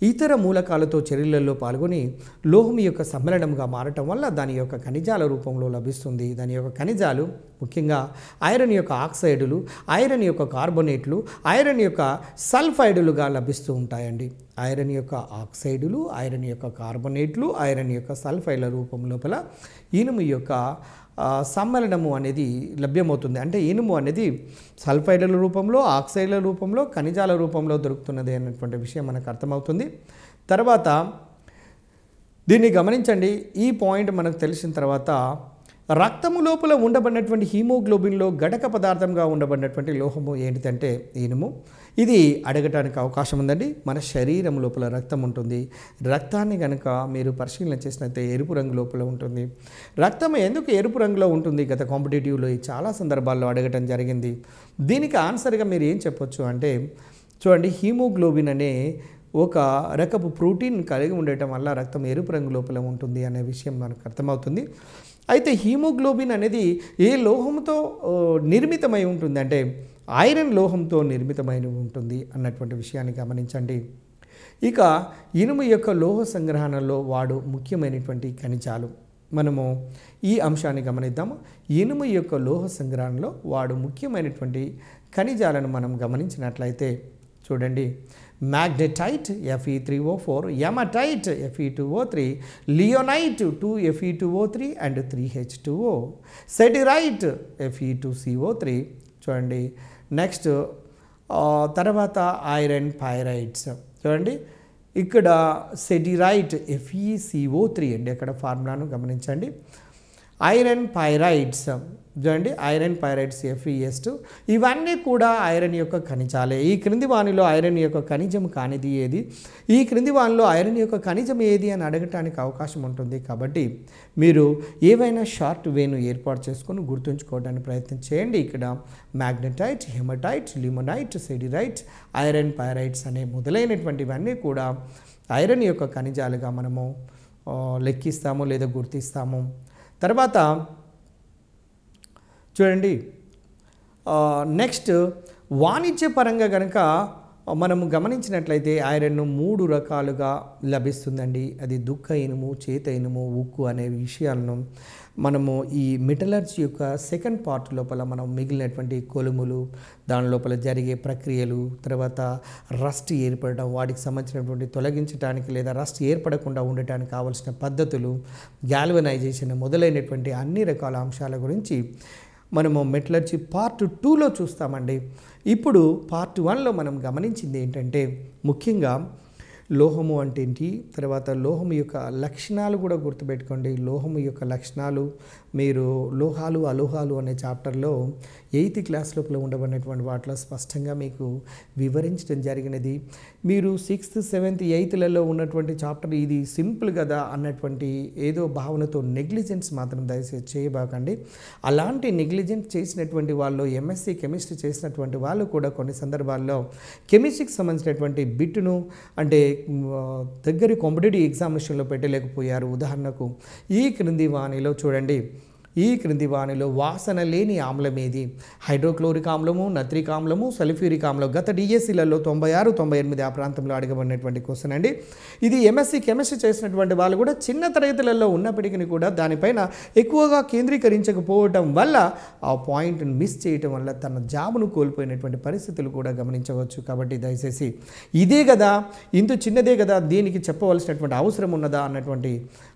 ఇతర మూలకాలతో చర్యలలో పాల్గొని లోహం యొక్క సమ్మేళనంగా మారటం వల్ల దాని యొక్క ఖనిజాల రూపంలో లభిస్తుంది. దాని యొక్క ఖనిజాలు ముఖ్యంగా ఐరన్ యొక్క ఆక్సైడులు, ఐరన్ యొక్క కార్బోనేట్లు, ఐరన్ యొక్క సల్ఫైడులుగా లభిస్తూ ఉంటాయండి. ఐరన్ యొక్క ఆక్సైడులు, ఐరన్ యొక్క కార్బోనేట్లు, ఐరన్ యొక్క సల్ఫైడ్ల రూపం లోపల ఇనుము యొక్క సమ్మేళనము అనేది లభ్యమవుతుంది. అంటే ఇనుము అనేది సల్ఫైడ్ల రూపంలో, ఆక్సైడ్ల రూపంలో, ఖనిజాల రూపంలో దొరుకుతున్నది అన్నటువంటి విషయం మనకు అర్థమవుతుంది. తర్వాత దీన్ని గమనించండి, ఈ పాయింట్ మనకు తెలిసిన తర్వాత రక్తము లోపల ఉండబడినటువంటి హీమోగ్లోబిన్లో ఘటక పదార్థంగా ఉండబడినటువంటి లోహము ఏంటిదంటే ఇనుము. ఇది అడగటానికి అవకాశం ఉందండి. మన శరీరం లోపల రక్తం ఉంటుంది. రక్తాన్ని కనుక మీరు పరిశీలన చేసినట్లయితే ఎరుపు రంగు లోపల ఉంటుంది. రక్తం ఎందుకు ఎరుపు రంగులో ఉంటుంది? గత కాంపిటేటివ్లో చాలా సందర్భాల్లో అడగటం జరిగింది. దీనికి ఆన్సర్గా మీరు ఏం చెప్పొచ్చు అంటే, చూడండి, హీమోగ్లోబిన్ అనే ఒక రకపు ప్రోటీన్ కలిగి ఉండటం వల్ల రక్తం ఎరుపు రంగు లోపల ఉంటుంది అనే విషయం మనకు అర్థమవుతుంది. అయితే హీమోగ్లోబిన్ అనేది ఏ లోహంతో నిర్మితమై ఉంటుంది అంటే ఐరన్ లోహంతో నిర్మితమై ఉంటుంది అన్నటువంటి విషయాన్ని గమనించండి. ఇక ఇనుము యొక్క లోహ సంగ్రహణలో వాడు ముఖ్యమైనటువంటి ఖనిజాలు, మనము ఈ అంశాన్ని గమనిద్దాము. ఇనుము యొక్క లోహ సంగ్రహణలో వాడు ముఖ్యమైనటువంటి ఖనిజాలను మనం గమనించినట్లయితే చూడండి, magnetite Fe3O4, యమటైట్ Fe2O3, లియోనైట్ 2Fe2O3 and 3H2O, సెటిరైట్ Fe2CO3. చూడండి, నెక్స్ట్ తర్వాత ఐరన్ పైరైట్స్. చూడండి, ఇక్కడ సెటిరైట్ FeCO3 అండి, అక్కడ ఫార్ములాను గమనించండి. ఐరన్ పైరైట్స్, చూడండి, ఐరన్ పైరైట్స్ FeS2. ఇవన్నీ కూడా ఐరన్ యొక్క ఖనిజాలే. ఈ క్రింది వానిలో ఐరన్ యొక్క ఖనిజం కానిది ఏది, ఈ క్రింది వానిలో ఐరన్ యొక్క ఖనిజం ఏది అని అడగటానికి అవకాశం ఉంటుంది. కాబట్టి మీరు ఏవైనా షార్ట్ వేను ఏర్పాటు చేసుకొని గుర్తుంచుకోవడానికి ప్రయత్నం చేయండి. ఇక్కడ magnetite, haematite, limonite, siderite, iron pyrites అనే మొదలైనటువంటివన్నీ కూడా ఐరన్ యొక్క ఖనిజాలుగా మనము లెక్కిస్తాము లేదా గుర్తిస్తాము. తర్వాత చూడండి, నెక్స్ట్ వాణిజ్యపరంగా కనుక మనము గమనించినట్లయితే ఐరన్ను 3 రకాలుగా లభిస్తుందండి. అది దుఃఖ ఇనుము, చేత ఇనుము, ఉక్కు అనే విషయాలను మనము ఈ మెటలర్జీ యొక్క సెకండ్ పార్ట్ లోపల మనం మిగిలినటువంటి కొలుములు, దాని లోపల జరిగే ప్రక్రియలు, తర్వాత రస్ట్ ఏర్పడడం, వాటికి సంబంధించినటువంటి తొలగించడానికి లేదా రస్ట్ ఏర్పడకుండా ఉండటానికి కావాల్సిన పద్ధతులు, గ్యాల్వనైజేషన్ మొదలైనటువంటి అన్ని రకాల అంశాల గురించి మనము మెటలర్జీ పార్ట్ 2లో చూస్తామండి. ఇప్పుడు పార్ట్ 1లో మనం గమనించింది ఏంటంటే ముఖ్యంగా లోహము అంటే ఏంటి, తర్వాత లోహము యొక్క లక్షణాలు కూడా గుర్తుపెట్టుకోండి. లోహము యొక్క లక్షణాలు మీరు లోహాలు అలోహాలు అనే చాప్టర్లో 8th క్లాస్ లోపల ఉండబడినటువంటి వాటిలో స్పష్టంగా మీకు వివరించడం జరిగినది. మీరు 6th, 7th, 8thలలో ఉన్నటువంటి చాప్టర్ ఇది సింపుల్ కదా అన్నటువంటి ఏదో భావనతో నెగ్లిజెన్స్ మాత్రం దయచేసి చేయబాకండి. అలాంటి నెగ్లిజెన్స్ చేసినటువంటి వాళ్ళు ఎంఎస్సీ కెమిస్ట్రీ చేసినటువంటి వాళ్ళు కూడా కొన్ని సందర్భాల్లో కెమిస్ట్రీకి సంబంధించినటువంటి బిట్ను అంటే దగ్గర కాంపిటేటివ్ ఎగ్జామినేషన్లో పెట్టలేకపోయారు. ఉదాహరణకు ఈ క్రింది వాణిలో చూడండి, ఈ క్రింది వానిలో వాసన లేని ఆమ్లం ఏది? హైడ్రోక్లోరిక్ ఆమ్లము, నత్రిక్ ఆమ్లము, సల్ఫ్యూరిక్ ఆమ్లం. గత డిఎస్సీలలో 96, 98 ఆ ప్రాంతంలో అడగబడినటువంటి క్వశ్చన్ అండి. ఇది ఎంఎస్సి కెమిస్ట్రీ చేసినటువంటి వాళ్ళు కూడా చిన్న తరగతులలో ఉన్నప్పటికీ కూడా దానిపైన ఎక్కువగా కేంద్రీకరించకపోవటం వల్ల ఆ పాయింట్ని మిస్ చేయటం వల్ల తన జాబ్ను కోల్పోయినటువంటి పరిస్థితులు కూడా గమనించవచ్చు. కాబట్టి దయచేసి ఇదే కదా, ఇంత చిన్నదే కదా, దీనికి చెప్పవలసినటువంటి అవసరం ఉన్నదా అన్నటువంటి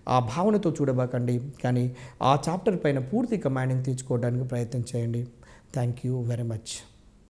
ఆ భావనతో చూడబాకండి. కానీ ఆ చాప్టర్ పైన పూర్తి కమాండింగ్ తీర్చుకోవడానికి ప్రయత్నం చేయండి. Thank you very much.